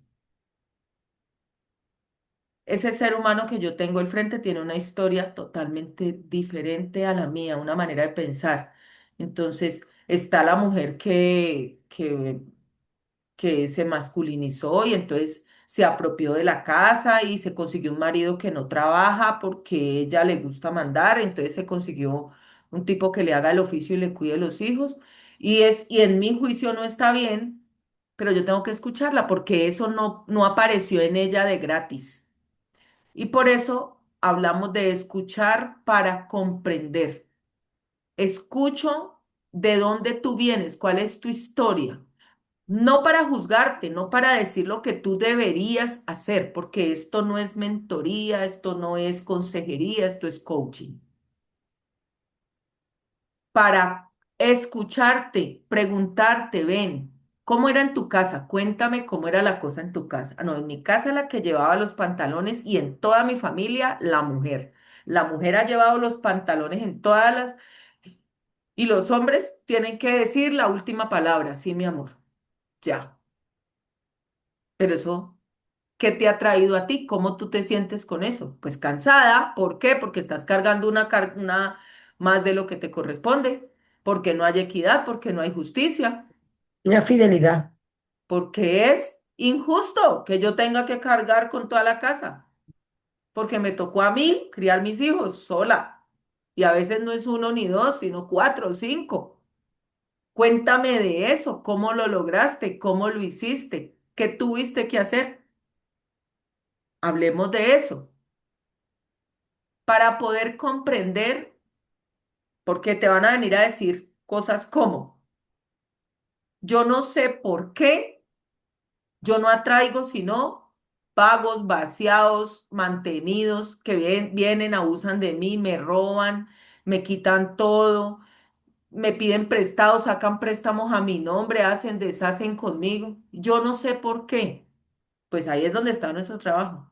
Ese ser humano que yo tengo al frente tiene una historia totalmente diferente a la mía, una manera de pensar. Entonces, está la mujer que se masculinizó y entonces se apropió de la casa y se consiguió un marido que no trabaja porque ella le gusta mandar, entonces se consiguió un tipo que le haga el oficio y le cuide los hijos y en mi juicio no está bien, pero yo tengo que escucharla porque eso no apareció en ella de gratis. Y por eso hablamos de escuchar para comprender. Escucho de dónde tú vienes, cuál es tu historia. No para juzgarte, no para decir lo que tú deberías hacer, porque esto no es mentoría, esto no es consejería, esto es coaching. Para escucharte, preguntarte, ven, ¿cómo era en tu casa? Cuéntame cómo era la cosa en tu casa. Ah, no, en mi casa la que llevaba los pantalones y en toda mi familia la mujer. La mujer ha llevado los pantalones en todas las... Y los hombres tienen que decir la última palabra, sí, mi amor, ya. Pero eso... ¿Qué te ha traído a ti? ¿Cómo tú te sientes con eso? Pues cansada. ¿Por qué? Porque estás cargando una más de lo que te corresponde, porque no hay equidad, porque no hay justicia, La fidelidad. porque es injusto que yo tenga que cargar con toda la casa, porque me tocó a mí criar mis hijos sola. Y a veces no es uno ni dos, sino cuatro o cinco. Cuéntame de eso, cómo lo lograste, cómo lo hiciste, qué tuviste que hacer. Hablemos de eso para poder comprender, porque te van a venir a decir cosas como, yo no sé por qué, yo no atraigo sino vagos, vaciados, mantenidos, que vienen, abusan de mí, me roban, me quitan todo, me piden prestado, sacan préstamos a mi nombre, hacen, deshacen conmigo. Yo no sé por qué. Pues ahí es donde está nuestro trabajo.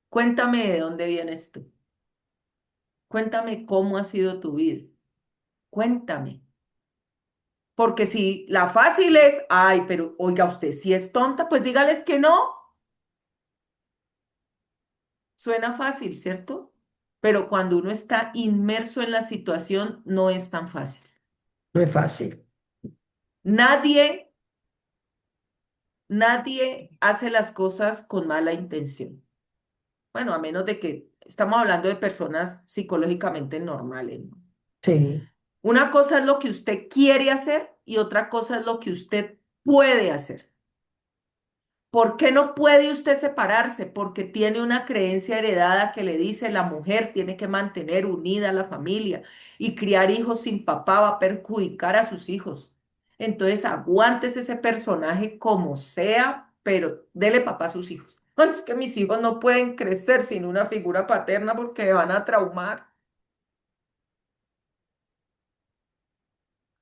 Cuéntame de dónde vienes tú. Cuéntame cómo ha sido tu vida. Cuéntame. Porque si la fácil es, ay, pero oiga, usted si es tonta, pues dígales que no. Suena fácil, ¿cierto? Pero cuando uno está inmerso en la situación, no es tan fácil. No es fácil. Nadie, nadie hace las cosas con mala intención. Bueno, a menos de que estamos hablando de personas psicológicamente normales, ¿no? Sí. Una cosa es lo que usted quiere hacer y otra cosa es lo que usted puede hacer. ¿Por qué no puede usted separarse? Porque tiene una creencia heredada que le dice la mujer tiene que mantener unida a la familia y criar hijos sin papá va a perjudicar a sus hijos. Entonces aguántese ese personaje como sea, pero dele papá a sus hijos. Ay, es que mis hijos no pueden crecer sin una figura paterna porque me van a traumar.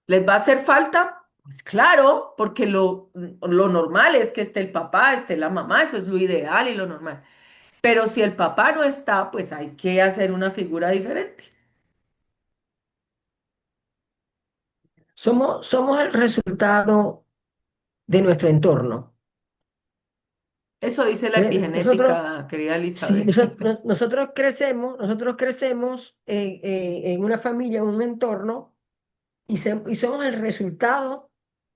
¿Les va a hacer falta? Pues claro, porque lo normal es que esté el papá, esté la mamá, eso es lo ideal y lo normal. Pero si el papá no está, pues hay que hacer una figura diferente. Somos el resultado de nuestro entorno. Eso dice la ¿Ve? Nosotros, epigenética, querida sí, Elizabeth. nosotros crecemos en una familia, en un entorno, y somos el resultado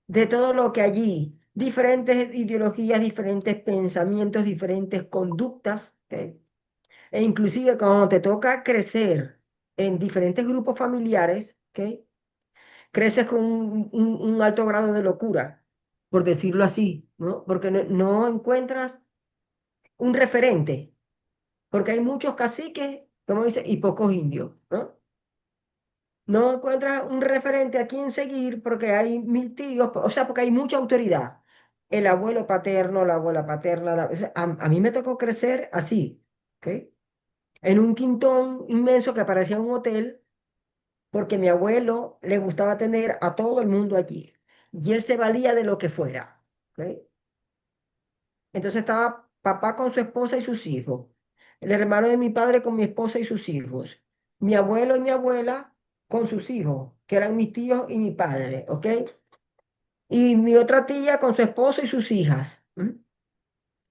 de todo lo que allí, diferentes ideologías, diferentes pensamientos, diferentes conductas, ¿ok? E inclusive cuando te toca crecer en diferentes grupos familiares, ¿ok? Creces con un alto grado de locura, por decirlo así, ¿no? Porque no encuentras un referente, porque hay muchos caciques, como dice, y pocos indios, ¿no? No encuentras un referente a quien seguir porque hay mil tíos, o sea, porque hay mucha autoridad. El abuelo paterno, la abuela paterna, o sea, a mí me tocó crecer así, ¿ok? En un quintón inmenso que parecía un hotel, porque mi abuelo le gustaba tener a todo el mundo allí. Y él se valía de lo que fuera, ¿ok? Entonces estaba papá con su esposa y sus hijos, el hermano de mi padre con mi esposa y sus hijos, mi abuelo y mi abuela con sus hijos, que eran mis tíos y mi padre, ¿ok? Y mi otra tía con su esposo y sus hijas. ¿M?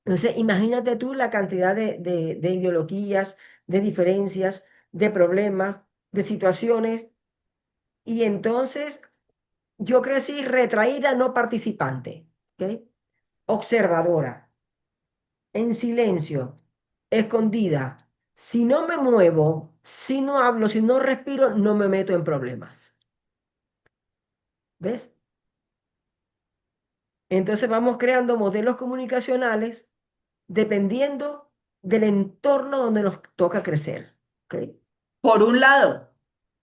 Entonces, imagínate tú la cantidad de ideologías, de diferencias, de problemas, de situaciones. Y entonces yo crecí retraída, no participante, ¿ok? Observadora, en silencio, escondida. Si no me muevo, si no hablo, si no respiro, no me meto en problemas. ¿Ves? Entonces vamos creando modelos comunicacionales dependiendo del entorno donde nos toca crecer. ¿Ok? Por un lado,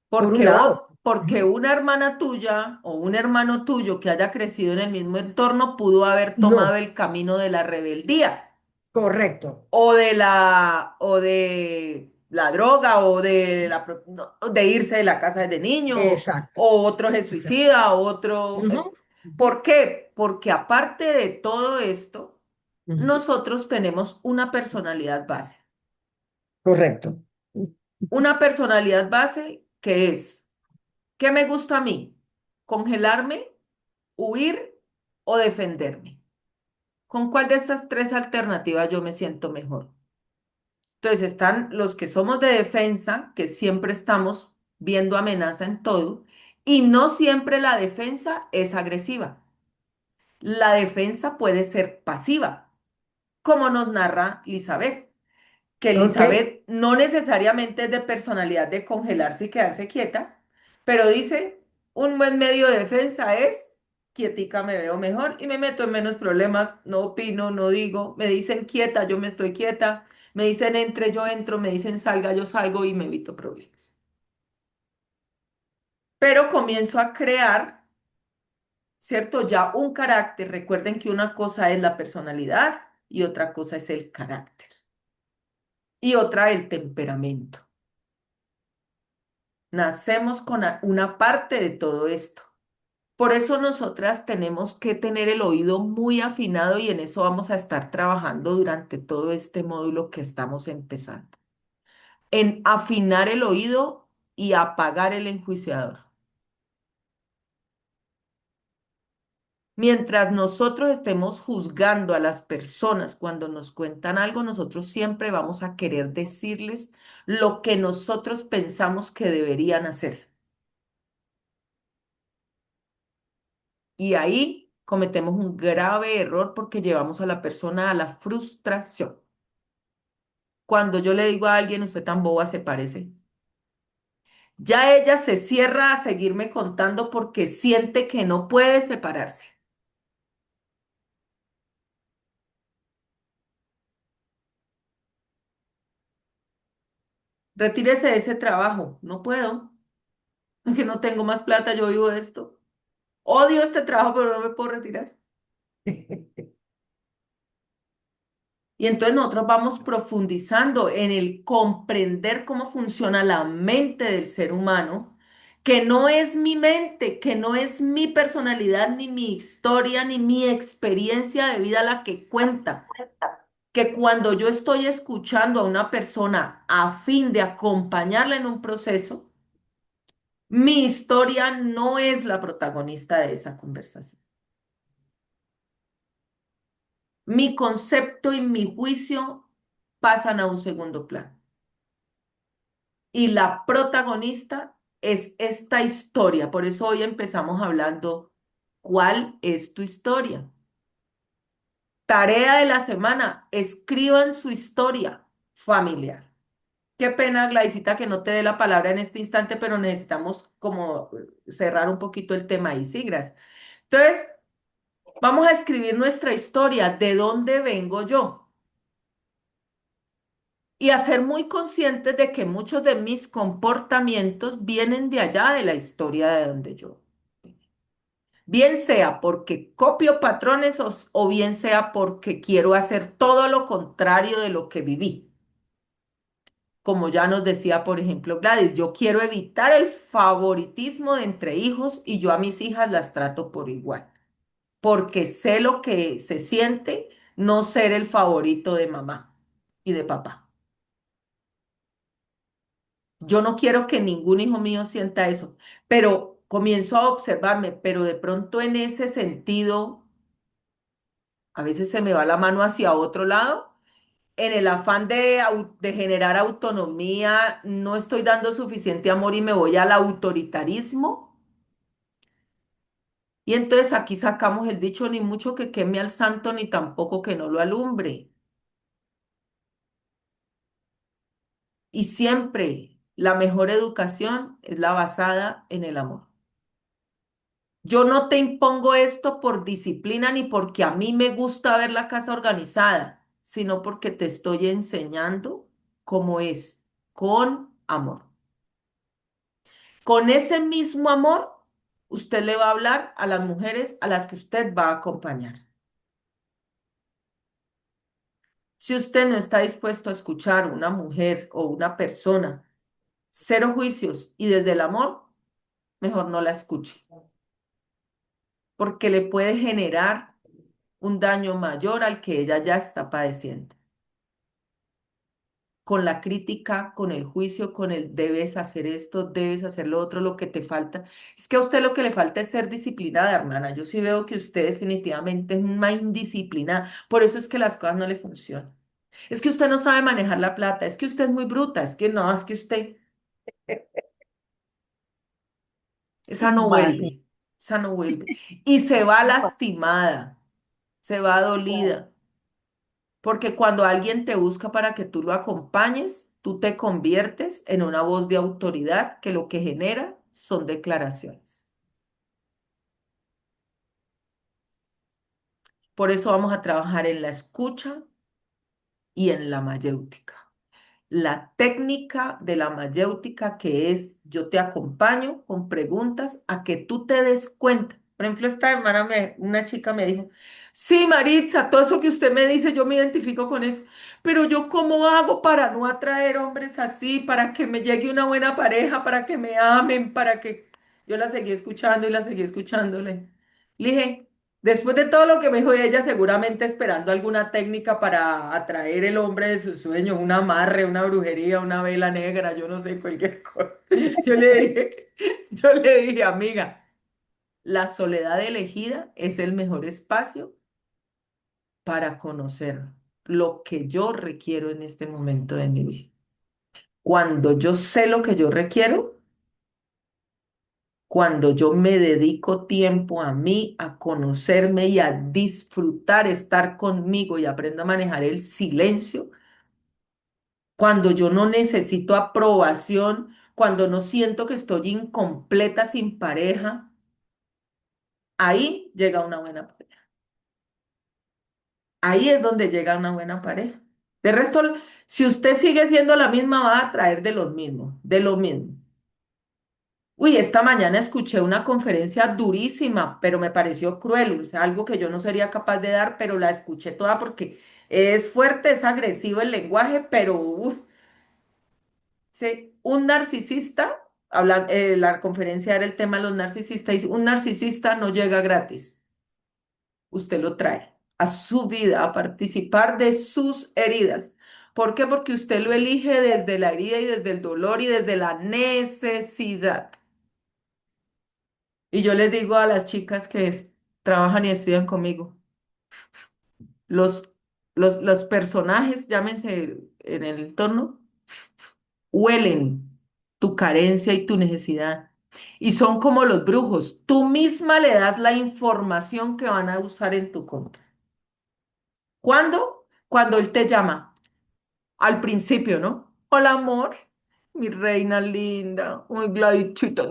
Por un lado. porque Ujú. una hermana tuya o un hermano tuyo que haya crecido en el mismo entorno pudo haber tomado No, el camino de la rebeldía correcto. o de la droga o de no, de irse de la casa desde niño Exacto. o otro se Exacto. suicida, otro Ujú, ujú, ¿por qué? Porque aparte de todo esto, ujú. nosotros tenemos una personalidad base. Correcto. Una personalidad base que es, ¿qué me gusta a mí? ¿Congelarme, huir o defenderme? ¿Con cuál de estas tres alternativas yo me siento mejor? Entonces están los que somos de defensa, que siempre estamos viendo amenaza en todo, y no siempre la defensa es agresiva. La defensa puede ser pasiva, como nos narra Elizabeth. que Ok. Elizabeth no necesariamente es de personalidad de congelarse y quedarse quieta, pero dice, un buen medio de defensa es quietica, me veo mejor y me meto en menos problemas, no opino, no digo, me dicen quieta, yo me estoy quieta, me dicen entre, yo entro, me dicen salga, yo salgo y me evito problemas. Pero comienzo a crear, ¿cierto? Ya un carácter. Recuerden que una cosa es la personalidad y otra cosa es el carácter y otra el temperamento. Nacemos con una parte de todo esto. Por eso nosotras tenemos que tener el oído muy afinado y en eso vamos a estar trabajando durante todo este módulo que estamos empezando. En afinar el oído y apagar el enjuiciador. Mientras nosotros estemos juzgando a las personas cuando nos cuentan algo, nosotros siempre vamos a querer decirles lo que nosotros pensamos que deberían hacer. Y ahí cometemos un grave error porque llevamos a la persona a la frustración. Cuando yo le digo a alguien, usted tan boba se parece, ya ella se cierra a seguirme contando porque siente que no puede separarse. Retírese de ese trabajo. No puedo. Es que no tengo más plata, yo vivo de esto. Odio este trabajo, pero no me puedo retirar. Y entonces nosotros vamos profundizando en el comprender cómo funciona la mente del ser humano, que no es mi mente, que no es mi personalidad, ni mi historia, ni mi experiencia de vida la que cuenta. Que cuando yo estoy escuchando a una persona a fin de acompañarla en un proceso, mi historia no es la protagonista de esa conversación. Mi concepto y mi juicio pasan a un segundo plano. Y la protagonista es esta historia. Por eso hoy empezamos hablando, ¿cuál es tu historia? Tarea de la semana, escriban su historia familiar. Qué pena, Gladysita, que no te dé la palabra en este instante, pero necesitamos como cerrar un poquito el tema ahí, sí, gracias. Entonces, vamos a escribir nuestra historia, ¿de dónde vengo yo? Y a ser muy conscientes de que muchos de mis comportamientos vienen de allá de la historia de donde yo. Bien sea porque copio patrones o bien sea porque quiero hacer todo lo contrario de lo que viví. Como ya nos decía, por ejemplo, Gladys, yo quiero evitar el favoritismo de entre hijos y yo a mis hijas las trato por igual, porque sé lo que se siente no ser el favorito de mamá y de papá. Yo no quiero que ningún hijo mío sienta eso, pero comienzo a observarme, pero de pronto en ese sentido, a veces se me va la mano hacia otro lado. En el afán de generar autonomía, no estoy dando suficiente amor y me voy al autoritarismo. Y entonces aquí sacamos el dicho, ni mucho que queme al santo, ni tampoco que no lo alumbre. Y siempre la mejor educación es la basada en el amor. Yo no te impongo esto por disciplina ni porque a mí me gusta ver la casa organizada, sino porque te estoy enseñando cómo es, con amor. Con ese mismo amor, usted le va a hablar a las mujeres a las que usted va a acompañar. Si usted no está dispuesto a escuchar a una mujer o una persona, cero juicios y desde el amor, mejor no la escuche, porque le puede generar un daño mayor al que ella ya está padeciendo. Con la crítica, con el juicio, con el debes hacer esto, debes hacer lo otro, lo que te falta. Es que a usted lo que le falta es ser disciplinada, hermana. Yo sí veo que usted definitivamente es una indisciplinada. Por eso es que las cosas no le funcionan. Es que usted no sabe manejar la plata, es que usted es muy bruta, es que no, es que usted, Imagínate. esa no vuelve. Y se va lastimada, se va dolida. Porque cuando alguien te busca para que tú lo acompañes, tú te conviertes en una voz de autoridad que lo que genera son declaraciones. Por eso vamos a trabajar en la escucha y en la mayéutica. La técnica de la mayéutica, que es yo te acompaño con preguntas a que tú te des cuenta. Por ejemplo, esta hermana, una chica me dijo, sí, Maritza, todo eso que usted me dice, yo me identifico con eso, pero yo ¿cómo hago para no atraer hombres así, para que me llegue una buena pareja, para que me amen, para que... Yo la seguí escuchando y la seguí escuchándole. Le dije, después de todo lo que me dijo ella, seguramente esperando alguna técnica para atraer el hombre de sus sueños, un amarre, una brujería, una vela negra, yo no sé, cualquier cosa. Yo le dije, yo le dije, amiga, la soledad elegida es el mejor espacio para conocer lo que yo requiero en este momento de mi vida. Cuando yo sé lo que yo requiero, cuando yo me dedico tiempo a mí, a conocerme y a disfrutar estar conmigo y aprendo a manejar el silencio, cuando yo no necesito aprobación, cuando no siento que estoy incompleta sin pareja, ahí llega una buena pareja. Ahí es donde llega una buena pareja. De resto, si usted sigue siendo la misma, va a traer de lo mismo, de lo mismo. Uy, esta mañana escuché una conferencia durísima, pero me pareció cruel, o sea, algo que yo no sería capaz de dar, pero la escuché toda porque es fuerte, es agresivo el lenguaje, pero sí, un narcisista, la conferencia era el tema de los narcisistas, y un narcisista no llega gratis, usted lo trae a su vida, a participar de sus heridas. ¿Por qué? Porque usted lo elige desde la herida y desde el dolor y desde la necesidad. Y yo les digo a las chicas que trabajan y estudian conmigo, los, los personajes, llámense en el entorno, huelen tu carencia y tu necesidad. Y son como los brujos, tú misma le das la información que van a usar en tu contra. ¿Cuándo? Cuando él te llama, al principio, ¿no? Hola, amor, mi reina linda, muy gladichita.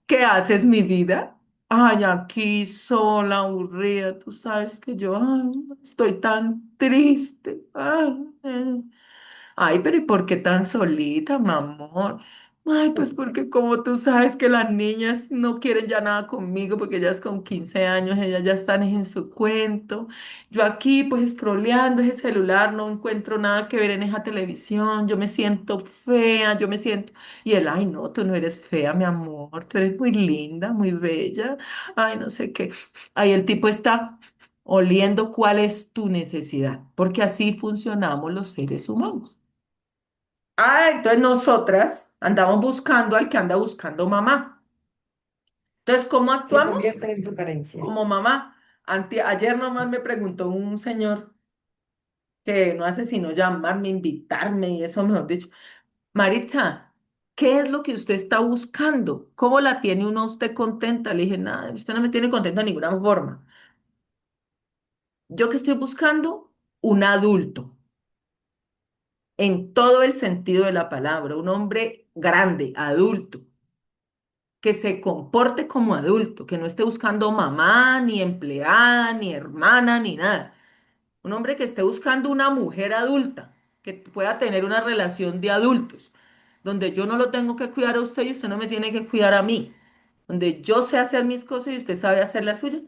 ¿Qué haces, mi vida? Ay, aquí sola, aburrida. Tú sabes que yo ay, estoy tan triste. Ay, pero ¿y por qué tan solita, mi amor? Ay, pues porque como tú sabes que las niñas no quieren ya nada conmigo porque ellas con 15 años, ellas ya están en su cuento. Yo aquí pues scrolleando ese celular, no encuentro nada que ver en esa televisión, yo me siento fea, yo me siento... Y él, ay, no, tú no eres fea, mi amor, tú eres muy linda, muy bella, ay, no sé qué. Ahí el tipo está oliendo cuál es tu necesidad, porque así funcionamos los seres humanos. Ah, entonces nosotras andamos buscando al que anda buscando mamá. Entonces, ¿cómo Se actuamos? convierte en tu carencia. Como mamá. Ayer nomás me preguntó un señor que no hace sino llamarme, invitarme y eso, mejor dicho. Maritza, ¿qué es lo que usted está buscando? ¿Cómo la tiene uno usted contenta? Le dije, nada, usted no me tiene contenta de ninguna forma. Yo que estoy buscando un adulto, en todo el sentido de la palabra, un hombre grande, adulto que se comporte como adulto, que no esté buscando mamá, ni empleada, ni hermana, ni nada. Un hombre que esté buscando una mujer adulta, que pueda tener una relación de adultos, donde yo no lo tengo que cuidar a usted y usted no me tiene que cuidar a mí, donde yo sé hacer mis cosas y usted sabe hacer las suyas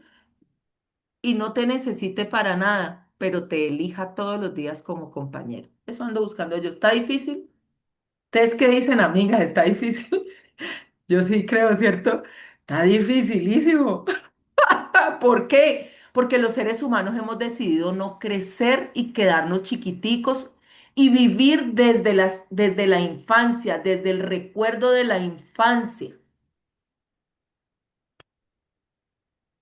y no te necesite para nada, pero te elija todos los días como compañero. Eso ando buscando yo. ¿Está difícil? ¿Ustedes qué dicen, amigas? ¿Está difícil? Yo sí creo, ¿cierto? Está dificilísimo. ¿Por qué? Porque los seres humanos hemos decidido no crecer y quedarnos chiquiticos y vivir desde la infancia, desde el recuerdo de la infancia.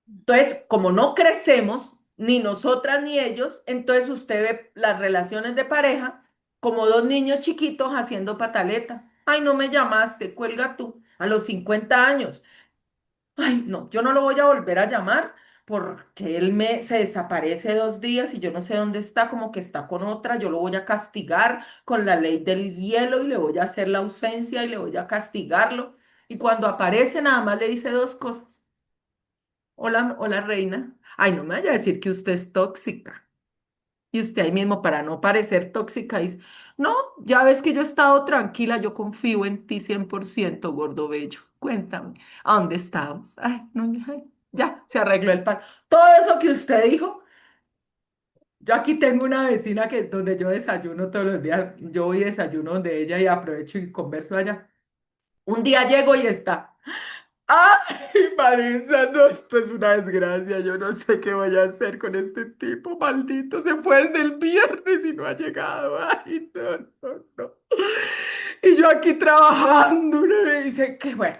Entonces, como no crecemos, ni nosotras ni ellos, entonces usted ve las relaciones de pareja como dos niños chiquitos haciendo pataleta. Ay, no me llamaste, cuelga tú, a los 50 años. Ay, no, yo no lo voy a volver a llamar porque él se desaparece 2 días y yo no sé dónde está, como que está con otra, yo lo voy a castigar con la ley del hielo y le voy a hacer la ausencia y le voy a castigarlo. Y cuando aparece nada más le dice dos cosas. Hola, hola reina. Ay, no me vaya a decir que usted es tóxica. Y usted ahí mismo, para no parecer tóxica, dice, no, ya ves que yo he estado tranquila, yo confío en ti 100% gordo bello. Cuéntame, ¿a dónde estabas? Ay, no, ay, ya, se arregló el pan. Todo eso que usted dijo, yo aquí tengo una vecina que donde yo desayuno todos los días, yo voy y desayuno donde ella y aprovecho y converso allá. Un día llego y está. Ay, Maritza, no, esto es una desgracia. Yo no sé qué voy a hacer con este tipo, maldito. Se fue desde el viernes y no ha llegado. Ay, no, no, no. Y yo aquí trabajando, ¿no? Me dice que bueno.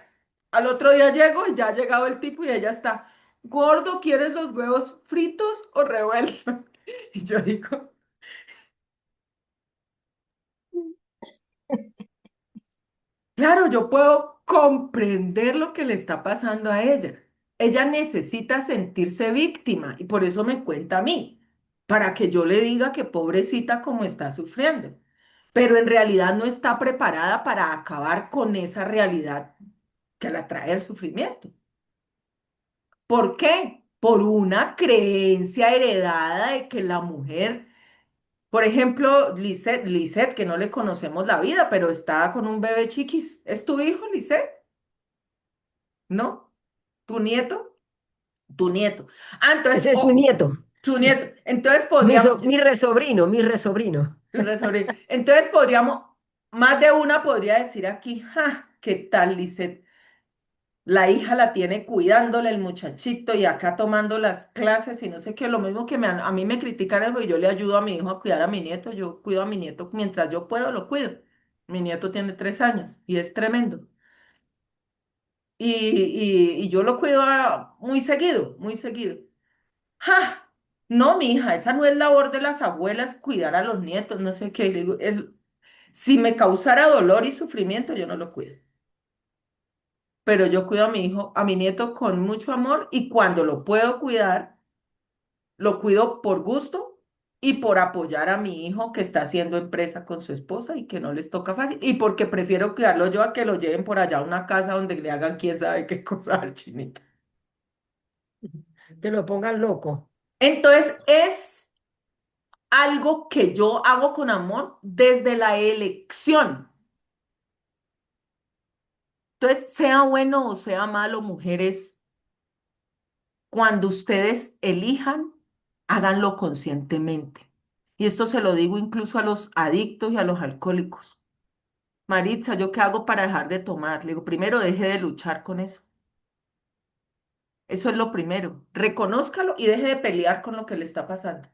Al otro día llego y ya ha llegado el tipo y ella está, gordo, ¿quieres los huevos fritos o revueltos? Y yo digo, claro, yo puedo comprender lo que le está pasando a ella. Ella necesita sentirse víctima y por eso me cuenta a mí, para que yo le diga que pobrecita como está sufriendo. Pero en realidad no está preparada para acabar con esa realidad que la trae el sufrimiento. ¿Por qué? Por una creencia heredada de que la mujer, por ejemplo, Lisette, que no le conocemos la vida, pero está con un bebé chiquis. ¿Es tu hijo, Lisette? ¿No? ¿Tu nieto? Tu nieto. Ah, entonces, Ese es su nieto, su nieto. Entonces podríamos, mi resobrino, mi resobrino. entonces podríamos, más de una podría decir aquí, ja, ¿qué tal, Lisette? La hija la tiene cuidándole el muchachito y acá tomando las clases y no sé qué, lo mismo que a mí me critican es porque yo le ayudo a mi hijo a cuidar a mi nieto, yo cuido a mi nieto mientras yo puedo, lo cuido. Mi nieto tiene 3 años y es tremendo. Y yo lo cuido muy seguido, muy seguido. ¡Ja! No, mi hija, esa no es labor de las abuelas cuidar a los nietos, no sé qué. Le digo, si me causara dolor y sufrimiento, yo no lo cuido. Pero yo cuido a mi hijo, a mi nieto con mucho amor y cuando lo puedo cuidar, lo cuido por gusto y por apoyar a mi hijo que está haciendo empresa con su esposa y que no les toca fácil y porque prefiero cuidarlo yo a que lo lleven por allá a una casa donde le hagan quién sabe qué cosa al chinito. Que lo pongan loco. Entonces es algo que yo hago con amor desde la elección. Entonces, sea bueno o sea malo, mujeres, cuando ustedes elijan, háganlo conscientemente. Y esto se lo digo incluso a los adictos y a los alcohólicos. Maritza, ¿yo qué hago para dejar de tomar? Le digo, primero deje de luchar con eso. Eso es lo primero. Reconózcalo y deje de pelear con lo que le está pasando.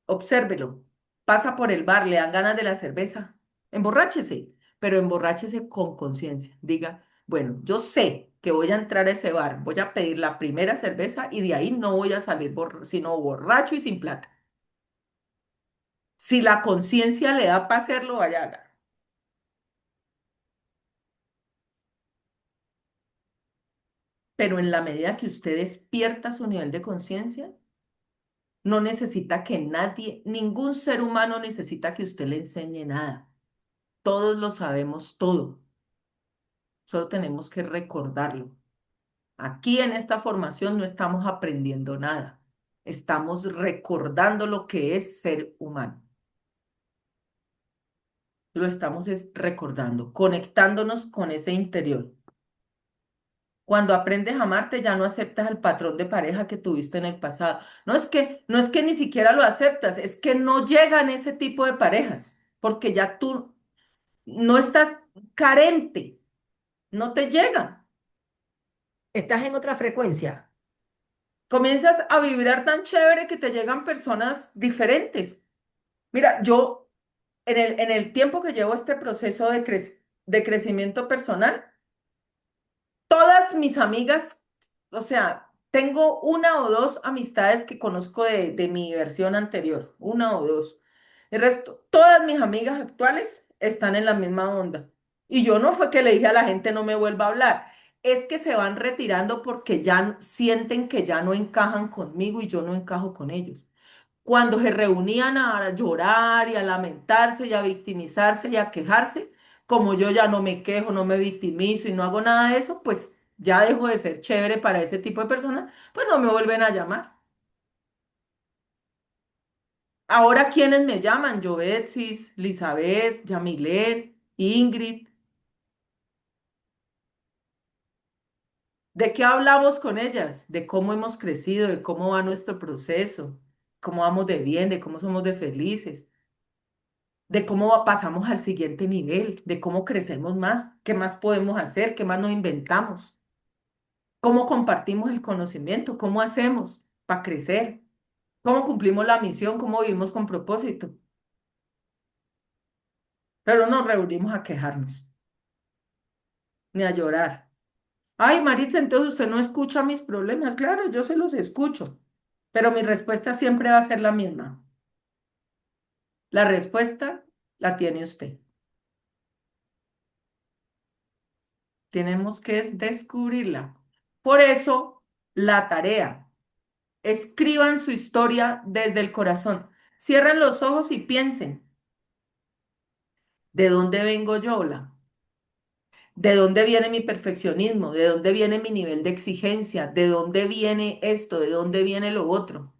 Obsérvelo. Pasa por el bar, le dan ganas de la cerveza. Emborráchese, pero emborráchese con conciencia. Diga, bueno, yo sé que voy a entrar a ese bar, voy a pedir la primera cerveza y de ahí no voy a salir sino borracho y sin plata. Si la conciencia le da para hacerlo, vaya a haga. Pero en la medida que usted despierta su nivel de conciencia, no necesita que nadie, ningún ser humano necesita que usted le enseñe nada. Todos lo sabemos todo. Solo tenemos que recordarlo. Aquí en esta formación no estamos aprendiendo nada. Estamos recordando lo que es ser humano. Lo estamos recordando, conectándonos con ese interior. Cuando aprendes a amarte, ya no aceptas el patrón de pareja que tuviste en el pasado. No es que ni siquiera lo aceptas, es que no llegan ese tipo de parejas, porque ya tú no estás carente, no te llegan. Estás en otra frecuencia. Comienzas a vibrar tan chévere que te llegan personas diferentes. Mira, yo en el tiempo que llevo este proceso de crecimiento personal, todas mis amigas, o sea, tengo una o dos amistades que conozco de mi versión anterior, una o dos. El resto, todas mis amigas actuales están en la misma onda. Y yo no fue que le dije a la gente no me vuelva a hablar. es que se van retirando porque ya sienten que ya no encajan conmigo y yo no encajo con ellos. Cuando se reunían a llorar y a lamentarse y a victimizarse y a quejarse, como yo ya no me quejo, no me victimizo y no hago nada de eso, pues ya dejo de ser chévere para ese tipo de personas, pues no me vuelven a llamar. Ahora, ¿quiénes me llaman? Jovetsis, Elizabeth, Yamilet, Ingrid. ¿De qué hablamos con ellas? De cómo hemos crecido, de cómo va nuestro proceso, cómo vamos de bien, de cómo somos de felices, de cómo pasamos al siguiente nivel, de cómo crecemos más, qué más podemos hacer, qué más nos inventamos, cómo compartimos el conocimiento, cómo hacemos para crecer, cómo cumplimos la misión, cómo vivimos con propósito. Pero no nos reunimos a quejarnos ni a llorar. Ay, Maritza, entonces usted no escucha mis problemas. Claro, yo se los escucho, pero mi respuesta siempre va a ser la misma. La respuesta la tiene usted. Tenemos que descubrirla. Por eso, la tarea. Escriban su historia desde el corazón. Cierren los ojos y piensen, ¿de dónde vengo yo, Ola? ¿De dónde viene mi perfeccionismo? ¿De dónde viene mi nivel de exigencia? ¿De dónde viene esto? ¿De dónde viene lo otro?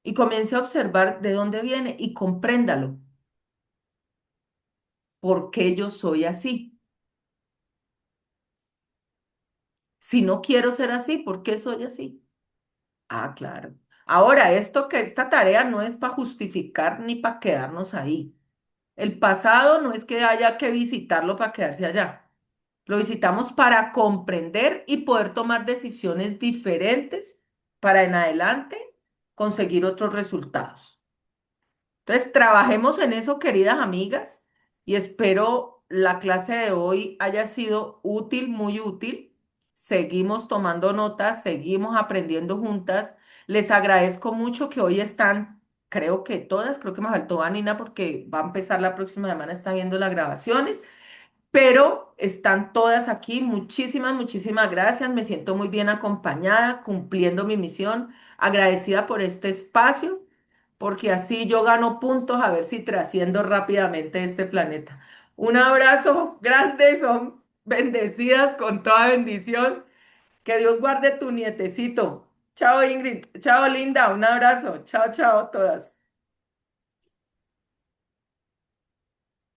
Y comience a observar de dónde viene y compréndalo. ¿Por qué yo soy así? Si no quiero ser así, ¿por qué soy así? Ah, claro. Ahora, esta tarea no es para justificar ni para quedarnos ahí. El pasado no es que haya que visitarlo para quedarse allá. Lo visitamos para comprender y poder tomar decisiones diferentes para en adelante conseguir otros resultados. Entonces, trabajemos en eso, queridas amigas, y espero la clase de hoy haya sido útil, muy útil. Seguimos tomando notas, seguimos aprendiendo juntas. Les agradezco mucho que hoy están, creo que todas, creo que me faltó Vanina porque va a empezar la próxima semana, está viendo las grabaciones, pero están todas aquí. Muchísimas, muchísimas gracias. Me siento muy bien acompañada, cumpliendo mi misión, agradecida por este espacio, porque así yo gano puntos a ver si trasciendo rápidamente este planeta. Un abrazo grande, son bendecidas con toda bendición. Que Dios guarde tu nietecito. Chao Ingrid, chao Linda, un abrazo. Chao, chao todas.